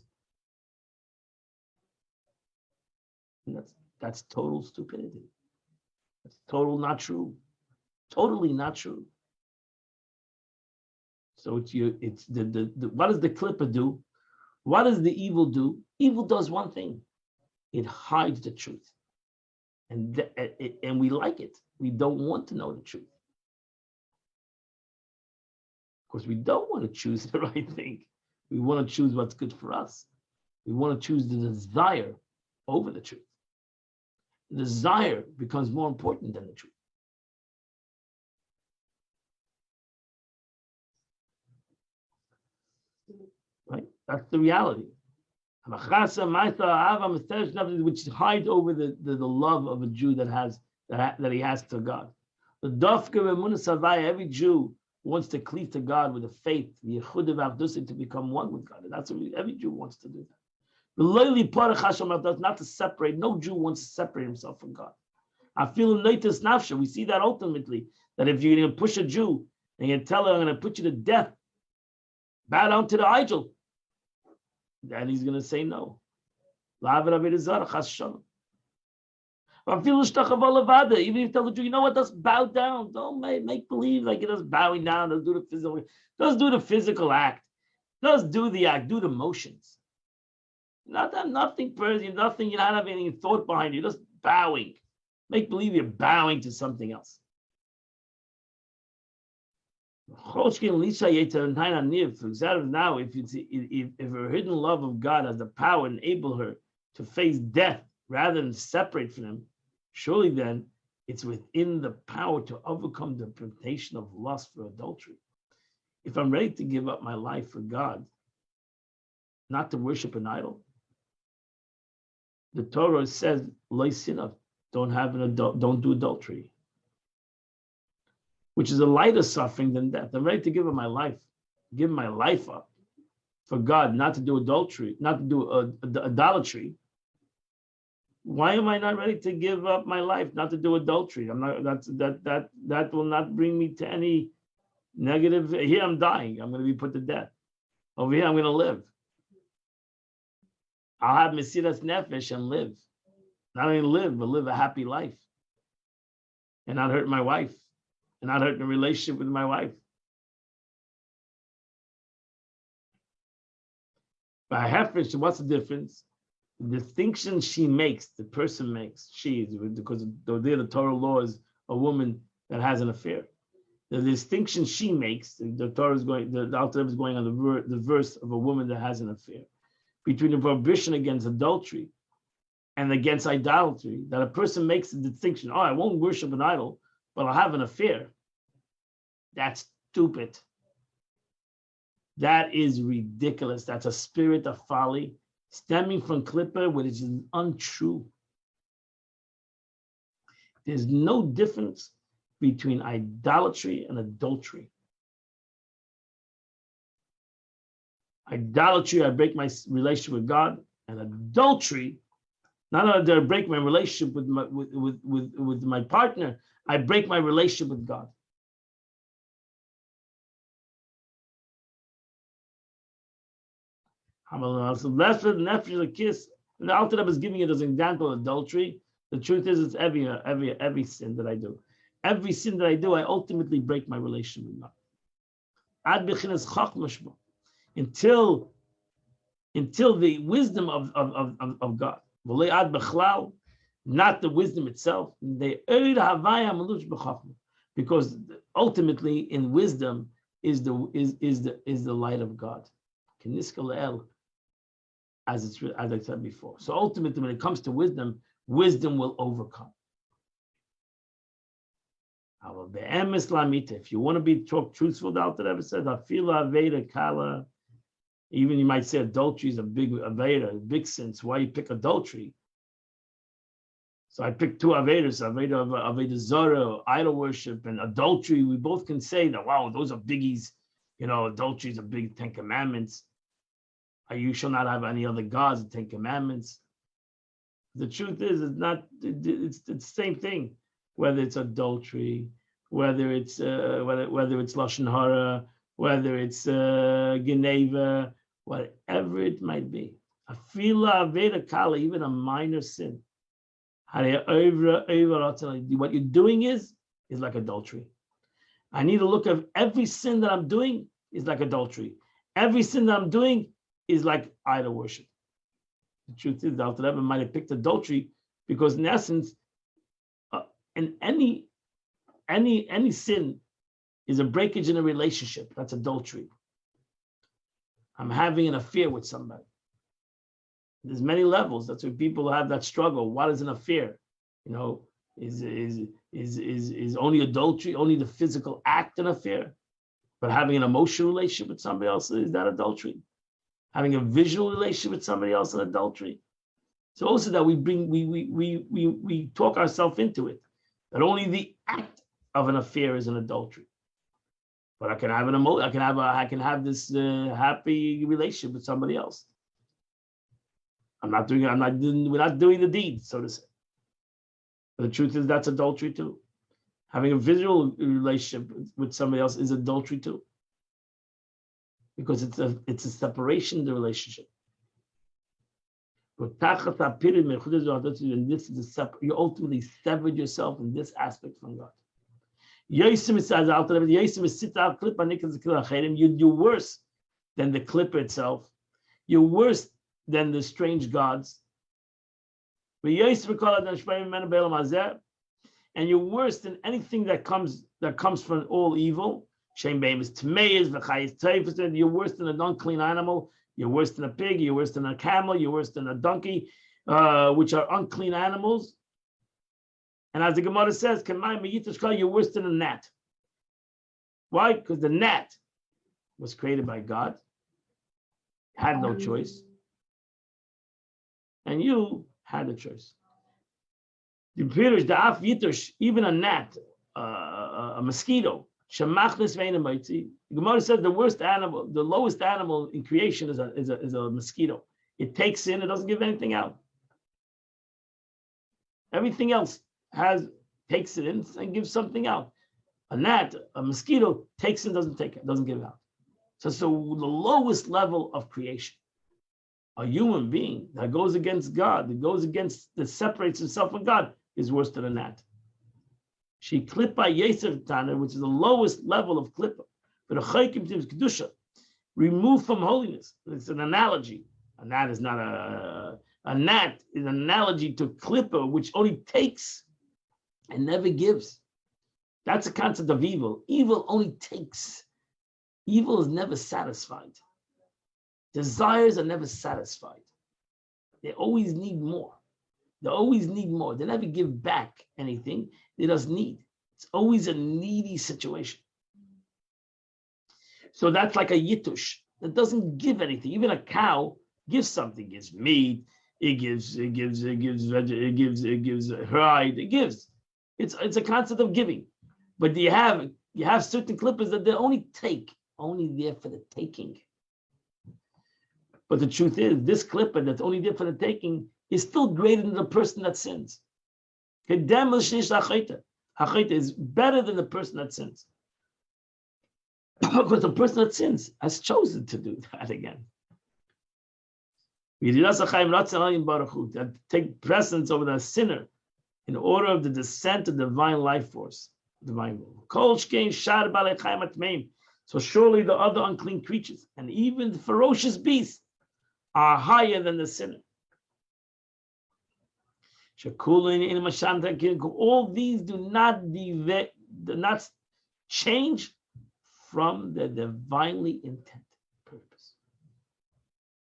And that's total stupidity. That's total not true. Totally not true. So what does the klippa do? What does the evil do? Evil does one thing. It hides the truth. And we like it. We don't want to know the truth. Of course, we don't want to choose the right thing. We want to choose what's good for us. We want to choose the desire over the truth. The desire becomes more important than the truth. Right? That's the reality. Which hides over the love of a Jew that he has to God. Every Jew wants to cleave to God with a faith, to become one with God. That's what every Jew wants to do that. Not to separate. No Jew wants to separate himself from God. I feel in Neitas Nafsha. We see that ultimately, that if you're going to push a Jew and you tell her, I'm going to put you to death, bow down to the idol, then he's going to say no. Even if you tell the Jew, you know what, just bow down. Don't make believe like you're just bowing down. Just do the physical. Just do the physical act. Just do the act. Do the motions. Nothing personal. Nothing. You're not having any thought behind you. Just bowing. Make believe you're bowing to something else. For example, now, if her hidden love of God has the power to enable her to face death rather than separate from him, surely then it's within the power to overcome the temptation of lust for adultery. If I'm ready to give up my life for God, not to worship an idol, the Torah says, don't do adultery, which is a lighter suffering than death. I'm ready to give up my life, give my life up for God, not to do adultery, not to do idolatry. Why am I not ready to give up my life, not to do adultery? I'm not. That will not bring me to any negative. Here I'm dying. I'm going to be put to death. Over here I'm going to live. I'll have Mesiras Nefesh and live. Not only live, but live a happy life, and not hurt my wife, and not hurt the relationship with my wife. By Hefesh, what's the difference? The distinction she makes, the person makes, because the Torah law is a woman that has an affair. The distinction she makes, the Torah is going, the Alter Rebbe is going on the verse of a woman that has an affair, between the prohibition against adultery and against idolatry, that a person makes the distinction. Oh, I won't worship an idol, but I'll have an affair. That's stupid. That is ridiculous. That's a spirit of folly stemming from Klippa, which is untrue. There's no difference between idolatry and adultery. Idolatry, I break my relationship with God, and adultery, not only do I break my relationship with my partner, I break my relationship with God. So less for the nephew, a kiss. And the Alter Rebbe is giving it as an example of adultery. The truth is, it's every sin that I do. Every sin that I do, I ultimately break my relationship with God. Ad b'chinas chachma until the wisdom of God. Ad b'chlal, not the wisdom itself. Because ultimately, in wisdom is the light of God. As I said before. So ultimately, when it comes to wisdom, wisdom will overcome. If you want to be truthful, the Alter Rebbe said, even you might say adultery is a big aveda, a big sin. So why you pick adultery? So I picked two Avedas, Aveda Zara, idol worship, and adultery. We both can say that, wow, those are biggies. Adultery is a big 10 commandments. You shall not have any other gods, the 10 commandments. The truth is, it's the same thing, whether it's adultery, whether it's Lashon Hara, whether it's Geneva, whatever it might be. Afila Aveda Kala, even a minor sin. What you're doing is like adultery. I need to look at every sin that I'm doing is like adultery. Every sin that I'm doing is like idol worship. The truth is, the Alter Rebbe might have picked adultery because, in essence, in any sin is a breakage in a relationship. That's adultery. I'm having an affair with somebody. There's many levels. That's why people have that struggle. What is an affair? Is only adultery, only the physical act an affair? But having an emotional relationship with somebody else, is that adultery? Having a visual relationship with somebody else an adultery? So also that we talk ourselves into it. That only the act of an affair is an adultery. But I can have this happy relationship with somebody else. We're not doing the deed, so to say. But the truth is that's adultery too. Having a visual relationship with somebody else is adultery too. Because it's a separation in the relationship. And this is you ultimately severed yourself in this aspect from God. You're worse than the clipper itself. You're worse than the strange gods. And you're worse than anything that comes from all evil. You're worse than an unclean animal. You're worse than a pig. You're worse than a camel. You're worse than a donkey, which are unclean animals. And as the Gemara says, you're worse than a gnat. Why? Because the gnat was created by God, had no choice. And you had a choice. Even a gnat, a mosquito, the Gemara says the worst animal, the lowest animal in creation is a mosquito. It takes in, it doesn't give anything out. Everything else takes it in and gives something out. A gnat, a mosquito takes in, doesn't give it out. So the lowest level of creation. A human being that goes against God, that separates himself from God, is worse than a gnat. She klippa Yosef Tanner, which is the lowest level of klippa, but a chaykim to kedusha, removed from holiness. It's an analogy. A gnat is not a gnat is an analogy to klippa, which only takes and never gives. That's a concept of evil. Evil only takes. Evil is never satisfied. Desires are never satisfied. They always need more. They never give back anything. They just need. It's always a needy situation. So that's like a yitush that doesn't give anything. Even a cow gives something. It gives meat. It gives hide. It gives. It's a concept of giving. But you have certain clippers that they only there for the taking. But the truth is, this clipper that's only there for the taking is still greater than the person that sins. Hachayta is better than the person that sins. Because the person that sins has chosen to do that again. That take precedence over the sinner in order of the descent of divine life force, divine will. So surely the other unclean creatures and even the ferocious beasts are higher than the sinner. All these do not change from the divinely intended purpose,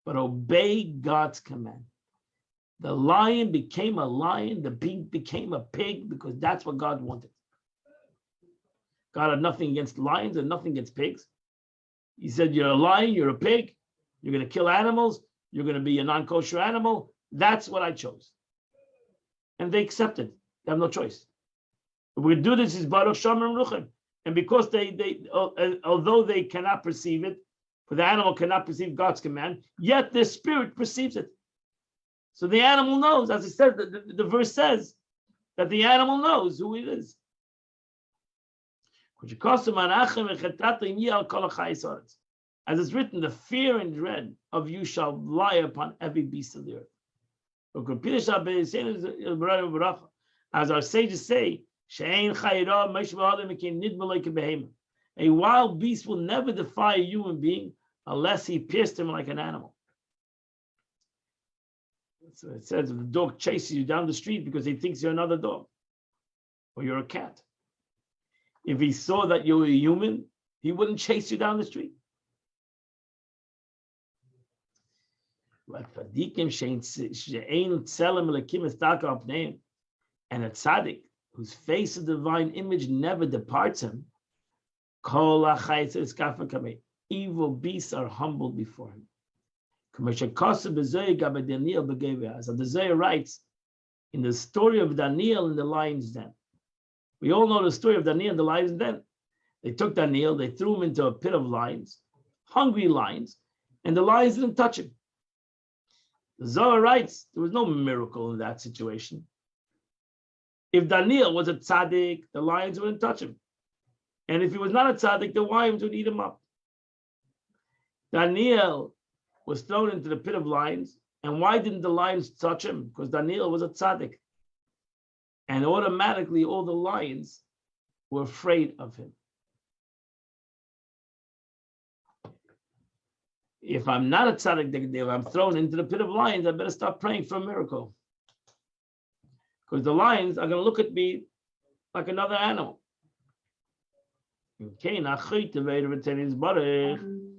but obey God's command. The lion became a lion, the pig became a pig because that's what God wanted. God had nothing against lions and nothing against pigs. He said, you're a lion, you're a pig, you're going to kill animals, you're going to be a non-kosher animal. That's what I chose. and they accept it. They have no choice. If we do this, is Baruch Shomer Ruchim. And because although they cannot perceive it, for the animal cannot perceive God's command, yet their spirit perceives it. So the animal knows, as it says, the verse says that the animal knows who it is. As it's written, the fear and dread of you shall lie upon every beast of the earth. As our sages say, a wild beast will never defy a human being unless he pierced him like an animal. So it says if the dog chases you down the street because he thinks you're another dog or you're a cat. If he saw that you were a human, he wouldn't chase you down the street. And a tzaddik, whose face of divine image never departs him, evil beasts are humbled before him. As the Zohar writes in the story of Daniel in the lion's den. We all know the story of Daniel in the lion's den. They took Daniel, they threw him into a pit of lions, hungry lions, and the lions didn't touch him. The Zohar writes there was no miracle in that situation. If Daniel was a tzaddik, the lions wouldn't touch him. And if he was not a tzaddik, the lions would eat him up. Daniel was thrown into the pit of lions. And why didn't the lions touch him? Because Daniel was a tzaddik. And automatically all the lions were afraid of him. If I'm not a tzaddik, if I'm thrown into the pit of lions, I better start praying for a miracle. Because the lions are going to look at me like another animal.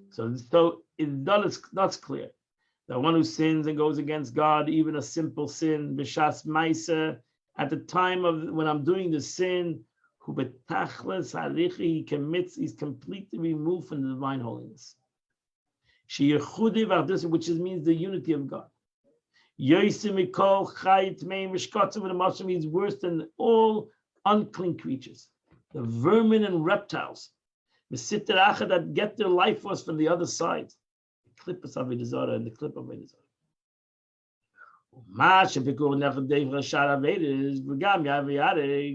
So that's clear. That one who sins and goes against God, even a simple sin, b'shas ma'aser, at the time of when I'm doing the sin, who betachlis harichi, he commits, he's completely removed from the divine holiness. Which means the unity of God. Means worse than all unclean creatures, the vermin and reptiles, that get their life force from the other side. The clip of Avodah Zarah and the clip of Avodah Zarah.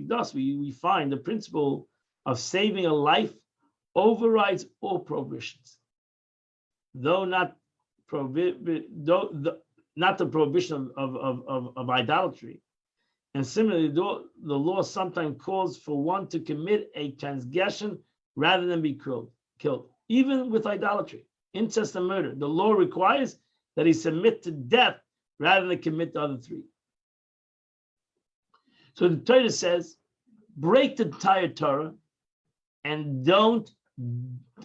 Thus, we find the principle of saving a life overrides all prohibitions, though not the prohibition of idolatry. And similarly, the law sometimes calls for one to commit a transgression rather than be killed, even with idolatry, incest, and murder. The law requires that he submit to death rather than commit the other three. So the Torah says, break the entire Torah and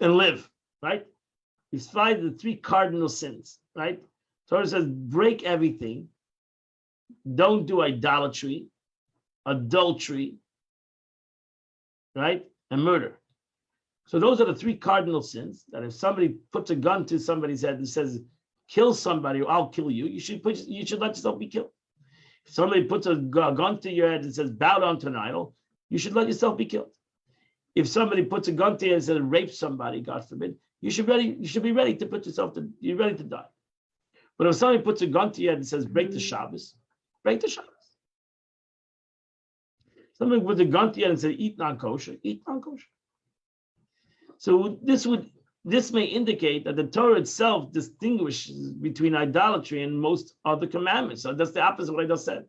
live, right? Despite the three cardinal sins, right? Torah says, break everything. Don't do idolatry, adultery, right? And murder. So those are the three cardinal sins that if somebody puts a gun to somebody's head and says, kill somebody or I'll kill you, you should let yourself be killed. If somebody puts a gun to your head and says, bow down to an idol, you should let yourself be killed. If somebody puts a gun to you and says, rape somebody, God forbid, you should be ready to put yourself to, you're ready to die. But if somebody puts a gun to your head and says, break the Shabbos, break the Shabbos. Somebody puts a gun to your head and says, eat non-kosher, eat non-kosher. So this may indicate that the Torah itself distinguishes between idolatry and most other commandments. So that's the opposite of what I just said.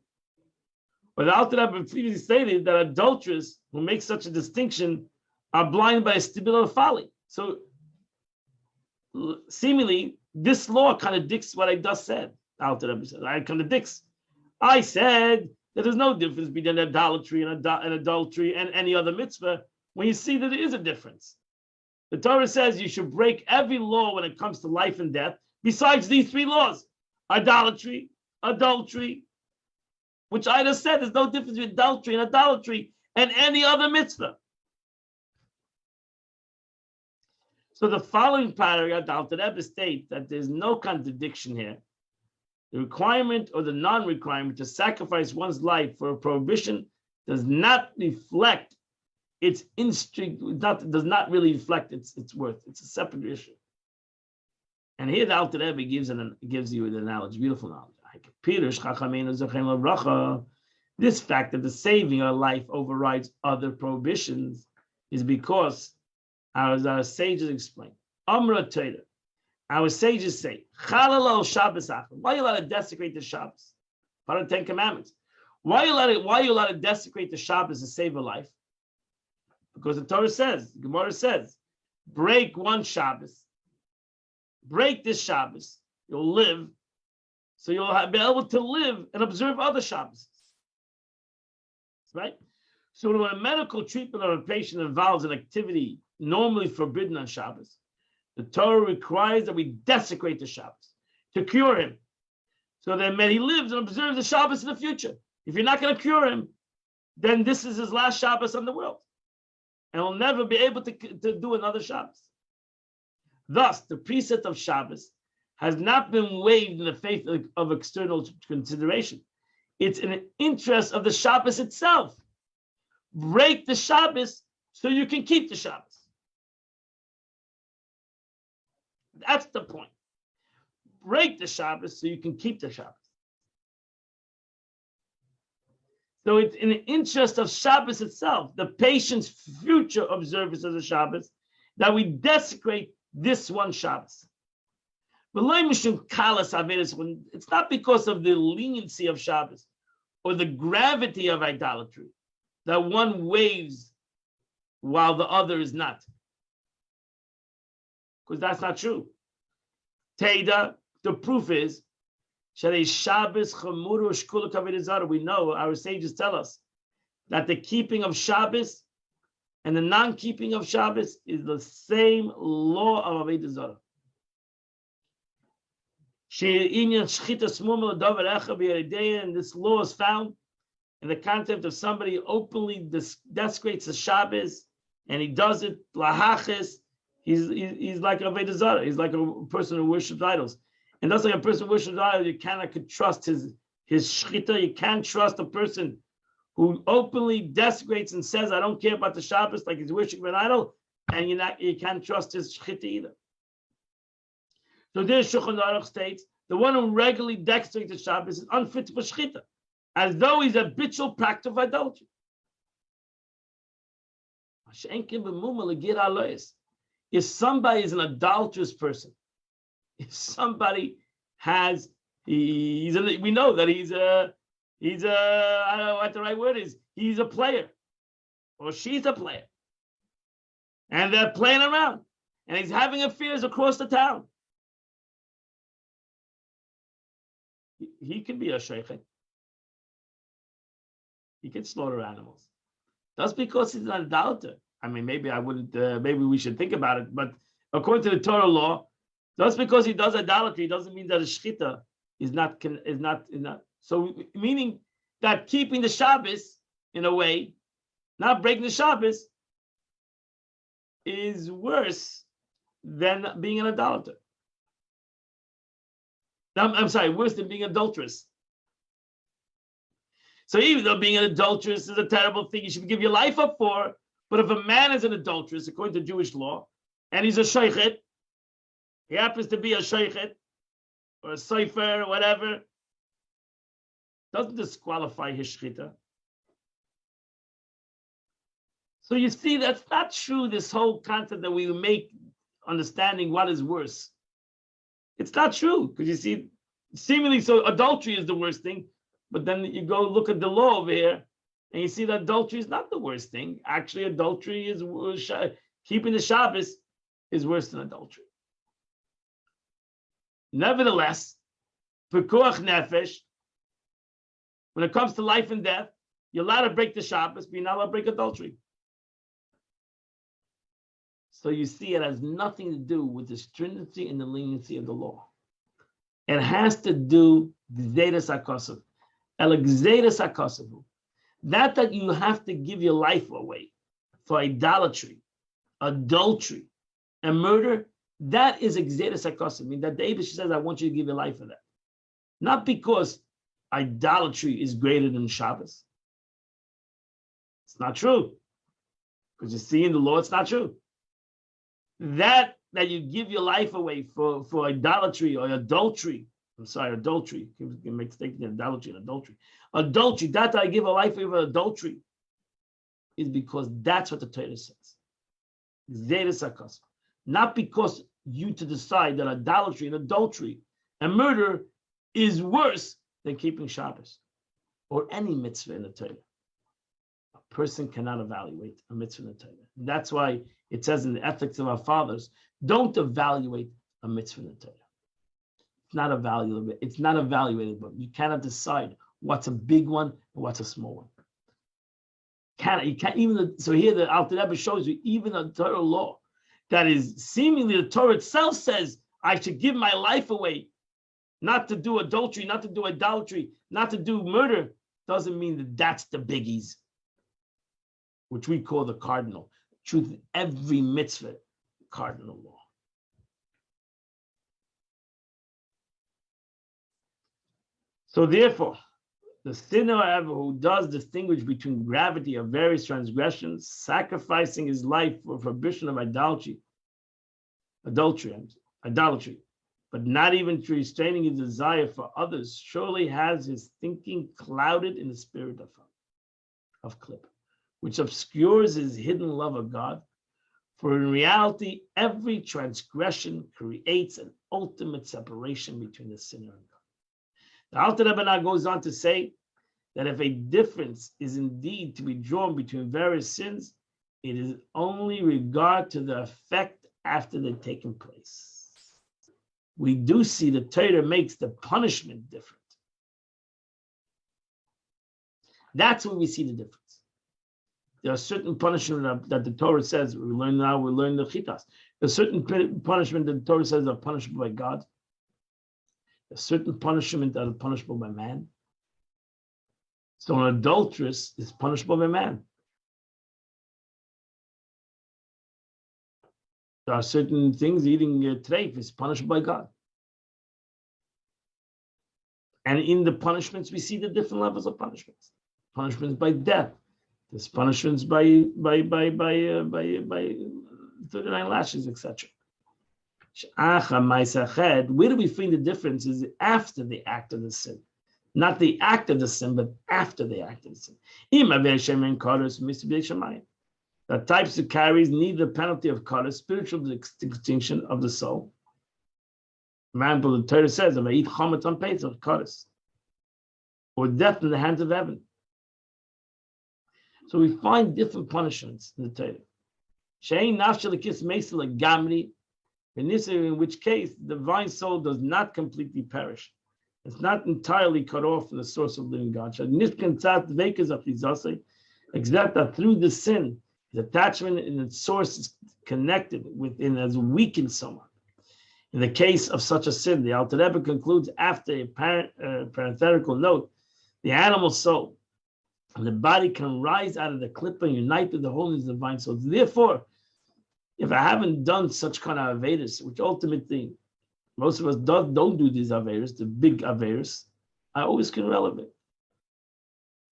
But the Alter Rebbe previously stated that adulterers who make such a distinction are blind by a stability of folly. So seemingly, this law contradicts what I just said. Alter Rebbe said, it contradicts. I said that there's no difference between idolatry and adultery and any other mitzvah when you see that there is a difference. The Torah says you should break every law when it comes to life and death, besides these three laws: idolatry, adultery, which I just said there's no difference between adultery and any other mitzvah. So the following paragraph, Alter Rebbe states that there's no contradiction here. The requirement or the non-requirement to sacrifice one's life for a prohibition does not reflect its instinct, does not really reflect its worth. It's a separate issue. And here the Alter Rebbe gives you an analogy, beautiful knowledge. This fact that the saving of life overrides other prohibitions is because, as our sages explain, Amra Torah, our sages say, Chalal Shabbos Achar. Why are you allowed to desecrate the Shabbos? Part of the Ten Commandments. Why are you allowed to desecrate the Shabbos to save a life? Because the Torah says, the Gemara says, break one Shabbos, break this Shabbos, you'll live, so you'll be able to live and observe other Shabbos. Right? So when a medical treatment of a patient involves an activity normally forbidden on Shabbos, the Torah requires that we desecrate the Shabbos to cure him, so that he lives and observes the Shabbos in the future. If you're not going to cure him, then this is his last Shabbos on the world, and he'll never be able to do another Shabbos. Thus, the precept of Shabbos has not been waived in the faith of external consideration. It's in the interest of the Shabbos itself. Break the Shabbos so you can keep the Shabbos. That's the point. Break the Shabbos so you can keep the Shabbos. So it's in the interest of Shabbos itself, the patient's future observance of the Shabbos, that we desecrate this one Shabbos. It's not because of the leniency of Shabbos or the gravity of idolatry that one waives while the other is not. Because that's not true. Teda, the proof is, we know, our sages tell us, that the keeping of Shabbos and the non-keeping of Shabbos is the same law of Avodah Zarah. And this law is found in the concept of somebody openly desecrates the Shabbos, and he does it lahachis. He's like a Avodah Zarah. He's like a person who worships idols. And that's like a person who worships idols. You cannot trust his shchita. You can't trust a person who openly desecrates and says, "I don't care about the Shabbos," like he's worshiping an idol, and you can't trust his shchita either. So there, Shulchan Aruch states, the one who regularly desecrates the Shabbos is unfit for shchita, as though he's a habitual practice of idolatry. If somebody is an adulterous person, if somebody has, we know that he's a, I don't know what the right word is, he's a player, or she's a player, and they're playing around, and he's having affairs across the town. He can be a sheikh. He can slaughter animals. That's because he's an idolater. I mean, maybe I wouldn't. Maybe we should think about it. But according to the Torah law, just because he does idolatry doesn't mean that a shchita is not. So meaning that keeping the Shabbos in a way, not breaking the Shabbos, is worse than being an idolater. I'm sorry, worse than being adulterous. So even though being an adulteress is a terrible thing, you should give your life up for. But if a man is an adulteress, according to Jewish law, and he's a sheikhet, he happens to be a sheikhet or a sefer or whatever, doesn't disqualify his shchita. So you see, that's not true, this whole concept that we make understanding what is worse. It's not true, because you see, seemingly so adultery is the worst thing, but then you go look at the law over here, and you see that adultery is not the worst thing. Actually, adultery is keeping the Shabbos is worse than adultery. Nevertheless, pekuach nefesh, when it comes to life and death, you're allowed to break the Shabbos, but you're not allowed to break adultery. So you see, it has nothing to do with the stringency and the leniency of the law. It has to do with gzeras hakosav. El gzeras hakosav. That you have to give your life away for idolatry, adultery, and murder, that is gzeras hakosav. I mean, that the Eibush says, I want you to give your life for that. Not because idolatry is greater than Shabbos. It's not true. Because you see in the law, it's not true. That you give your life away for idolatry or adultery. I'm sorry, adultery. You can make mistake in idolatry and adultery. Adultery, that I give a life away for adultery, is because that's what the Torah says. Not because you to decide that idolatry and adultery and murder is worse than keeping Shabbos or any mitzvah in the Torah. A person cannot evaluate a mitzvah in the Torah. That's why it says in the ethics of our fathers, don't evaluate a mitzvah in the Torah. It's not evaluated. It's not evaluated, but you cannot decide what's a big one and what's a small one. You can't even. So here the Alter Rebbe shows you even a Torah law that is seemingly the Torah itself says I should give my life away, not to do adultery, not to do idolatry, not to do murder, doesn't mean that that's the biggies, which we call the cardinal. Truth, every mitzvah, cardinal law. So therefore, the sinner, however, who does distinguish between gravity of various transgressions, sacrificing his life for prohibition of idolatry, but not even to restraining his desire for others, surely has his thinking clouded in the spirit of klip, which obscures his hidden love of God. For in reality, every transgression creates an ultimate separation between the sinner and God. The Alter Rebbe now goes on to say that if a difference is indeed to be drawn between various sins, it is only regard to the effect after they've taken place. We do see the Torah makes the punishment different. That's where we see the difference. There are certain punishments that the Torah says, we learn the chitas. There's certain punishment that the Torah says are punishable by God. There's certain punishment that are punishable by man. So an adulteress is punishable by man. There are certain things, eating treif is punishable by God. And in the punishments, we see the different levels of punishments. Punishments by death. There's punishments by 39 lashes, etc. Where do we find the difference is after the act of the sin? Not the act of the sin, but after the act of the sin. The types that carries neither penalty of kaddish, spiritual extinction of the soul. Example, the Torah says, "If I eat chametz on Pesach, kaddish," or death in the hands of heaven. So we find different punishments in the Torah. Shein nafshel kis meisel gamri, in which case the divine soul does not completely perish. It's not entirely cut off from the source of living God. Except that through the sin, the attachment in its source is connected within as weakened someone. In the case of such a sin, the Alter Rebbe concludes after a parenthetical note, the animal soul and the body can rise out of the klippa and unite with the holiness of the divine soul. Therefore, if I haven't done such kind of avedas, which ultimately most of us don't do these avedas, the big avedas, I always can relevate.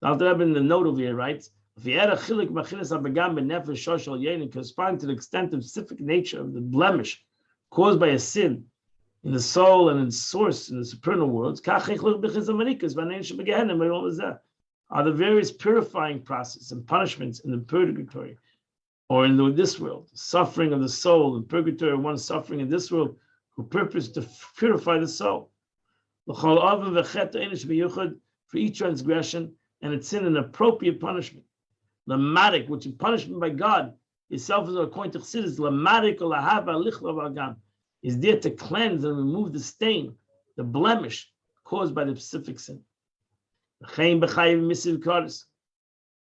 The Alter Rebbe in the note over here writes, if you add a chilik machinas abagam benefesh shoshal yenin corresponding to the extent of specific nature of the blemish caused by a sin in the soul and its source in the supernal worlds, are the various purifying processes and punishments in the purgatory or in this world, suffering of the soul in purgatory, one suffering in this world, who purpose to purify the soul. For each transgression and its sin, an appropriate punishment. Lamadik, which is punishment by God, itself is according to Chassidus, lamadik or lahava lichla v'agam, is there to cleanse and remove the stain, the blemish caused by the specific sin.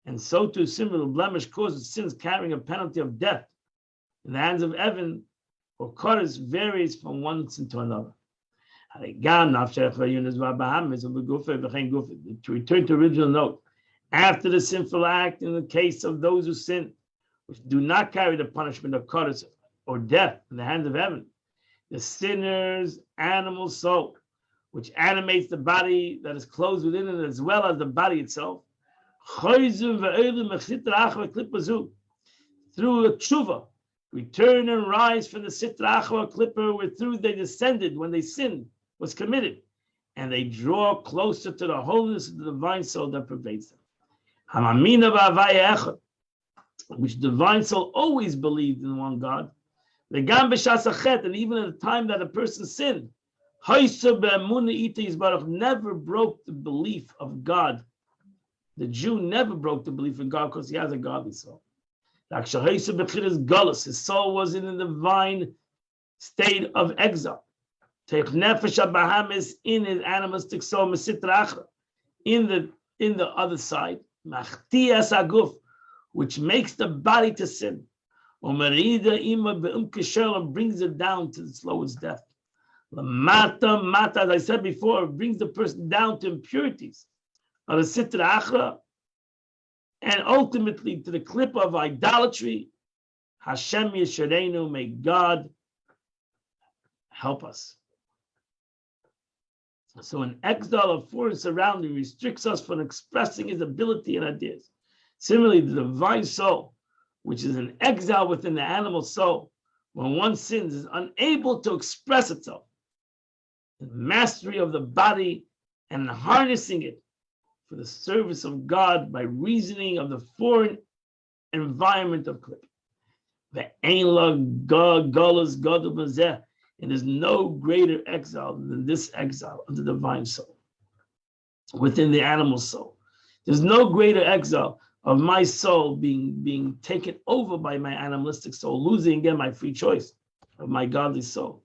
And so too, similar blemish causes sins carrying a penalty of death. In the hands of Evan or Kodesh varies from one sin to another. To return to original note, after the sinful act, in the case of those who sin, which do not carry the punishment of Kodesh or death in the hands of heaven, the sinner's animal soul, which animates the body that is closed within it, as well as the body itself. Through a tshuva, return and rise from the Sitra Achra Klippa, where through they descended when they sinned was committed, and they draw closer to the holiness of the divine soul that pervades them. Hamamina b'Havaya Echad, which the divine soul always believed in one God. The Gam b'Shas Achet, and even at the time that a person sinned, Haisa be'emunah ita yisbarach, never broke the belief of God. The Jew never broke the belief in God because he has a godly soul. His soul was in the divine state of exile. In his animalistic soul, in the other side, which makes the body to sin, and brings it down to the slowest death. Mata, as I said before, brings the person down to impurities of the Sitra Achra, and ultimately to the clip of idolatry. Hashem Yesharenu, may God help us. So an exile of foreign surrounding restricts us from expressing his ability and ideas. Similarly, the divine soul, which is an exile within the animal soul, when one sins, is unable to express itself. The mastery of the body and harnessing it for the service of God by reasoning of the foreign environment of Klip. And there's no greater exile than this exile of the divine soul within the animal soul. There's no greater exile of my soul being taken over by my animalistic soul, losing again my free choice of my godly soul.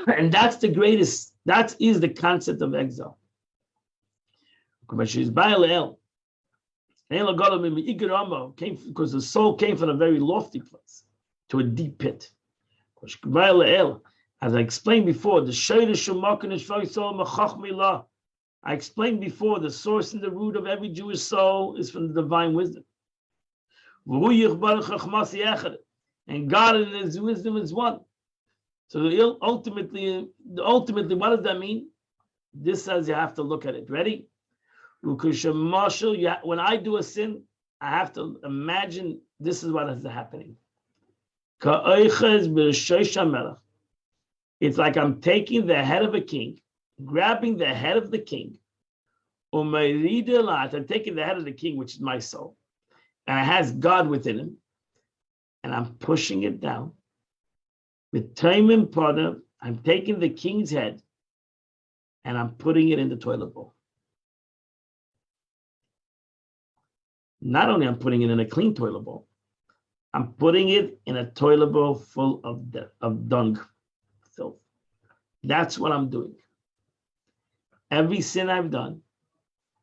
And that's the greatest, that is the concept of exile. Because the soul came from a very lofty place to a deep pit. As I explained before, I explained before, the source and the root of every Jewish soul is from the divine wisdom. And God in his wisdom is one. So ultimately, what does that mean? This says you have to look at it. Ready? When I do a sin, I have to imagine this is what is happening. It's like I'm taking the head of a king, grabbing the head of the king. I'm taking the head of the king, which is my soul, and it has God within him, and I'm pushing it down. With time and powder, I'm taking the king's head, and I'm putting it in the toilet bowl. Not only I'm putting it in a clean toilet bowl, I'm putting it in a toilet bowl full of dung, filth. That's what I'm doing. Every sin I've done,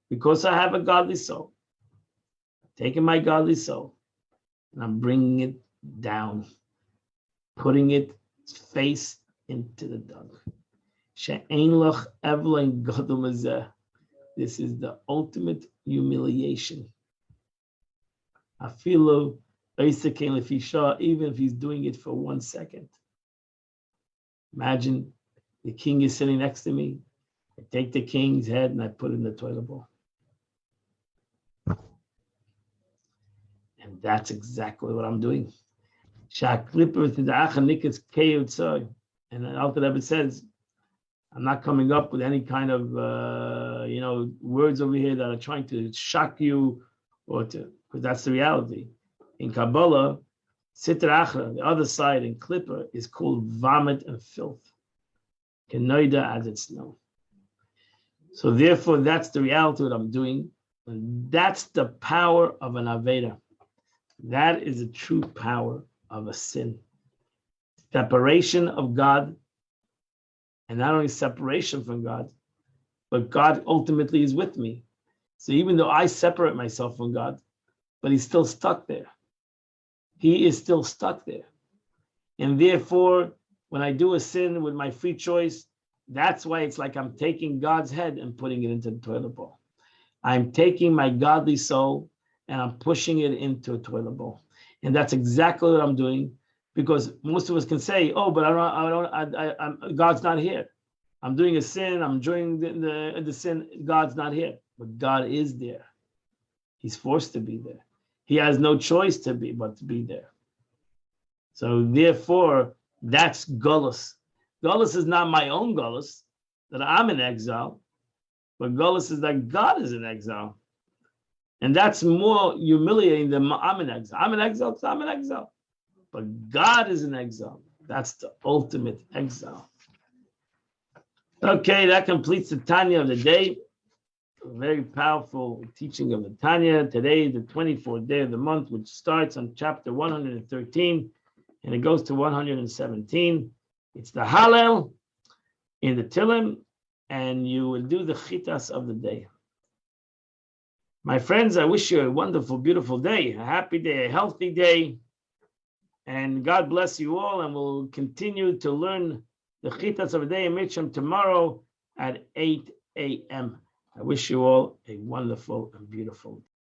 because I have a godly soul, I'm taking my godly soul and I'm bringing it down, putting its face into the dung. This is the ultimate humiliation. I feel even if he's doing it for 1 second. Imagine the king is sitting next to me. I take the king's head and I put it in the toilet bowl. And that's exactly what I'm doing. And then Alter Rebbe says, I'm not coming up with any kind of words over here that are trying to shock you, or to, because that's the reality. In Kabbalah, Sitra Achra, the other side in Klippa, is called vomit and filth. Kenoida, as it's known. So therefore, that's the reality of what I'm doing. And that's the power of an Aveda. That is the true power of a sin. Separation of God, and not only separation from God, but God ultimately is with me. So even though I separate myself from God, but he's still stuck there. He is still stuck there. And therefore, when I do a sin with my free choice, that's why it's like I'm taking God's head and putting it into the toilet bowl. I'm taking my godly soul and I'm pushing it into a toilet bowl. And that's exactly what I'm doing. Because most of us can say, "Oh, but God's not here. I'm doing a sin. I'm enjoying the sin. God's not here." But God is there. He's forced to be there. He has no choice but to be there. So therefore, that's Gullus. Gullus is not my own Gullus, that I'm in exile, but Gullus is that God is in exile. And that's more humiliating than I'm in exile. I'm in exile because I'm in exile. But God is in exile. That's the ultimate exile. Okay, that completes the Tanya of the day. A very powerful teaching of the Tanya. Today, the 24th day of the month, which starts on chapter 113, and it goes to 117. It's the Hallel in the Tillim, and you will do the Chitas of the day. My friends, I wish you a wonderful, beautiful day, a happy day, a healthy day, and God bless you all, and we'll continue to learn the Chitas of the day in Mitcham tomorrow at 8 a.m. I wish you all a wonderful and beautiful day.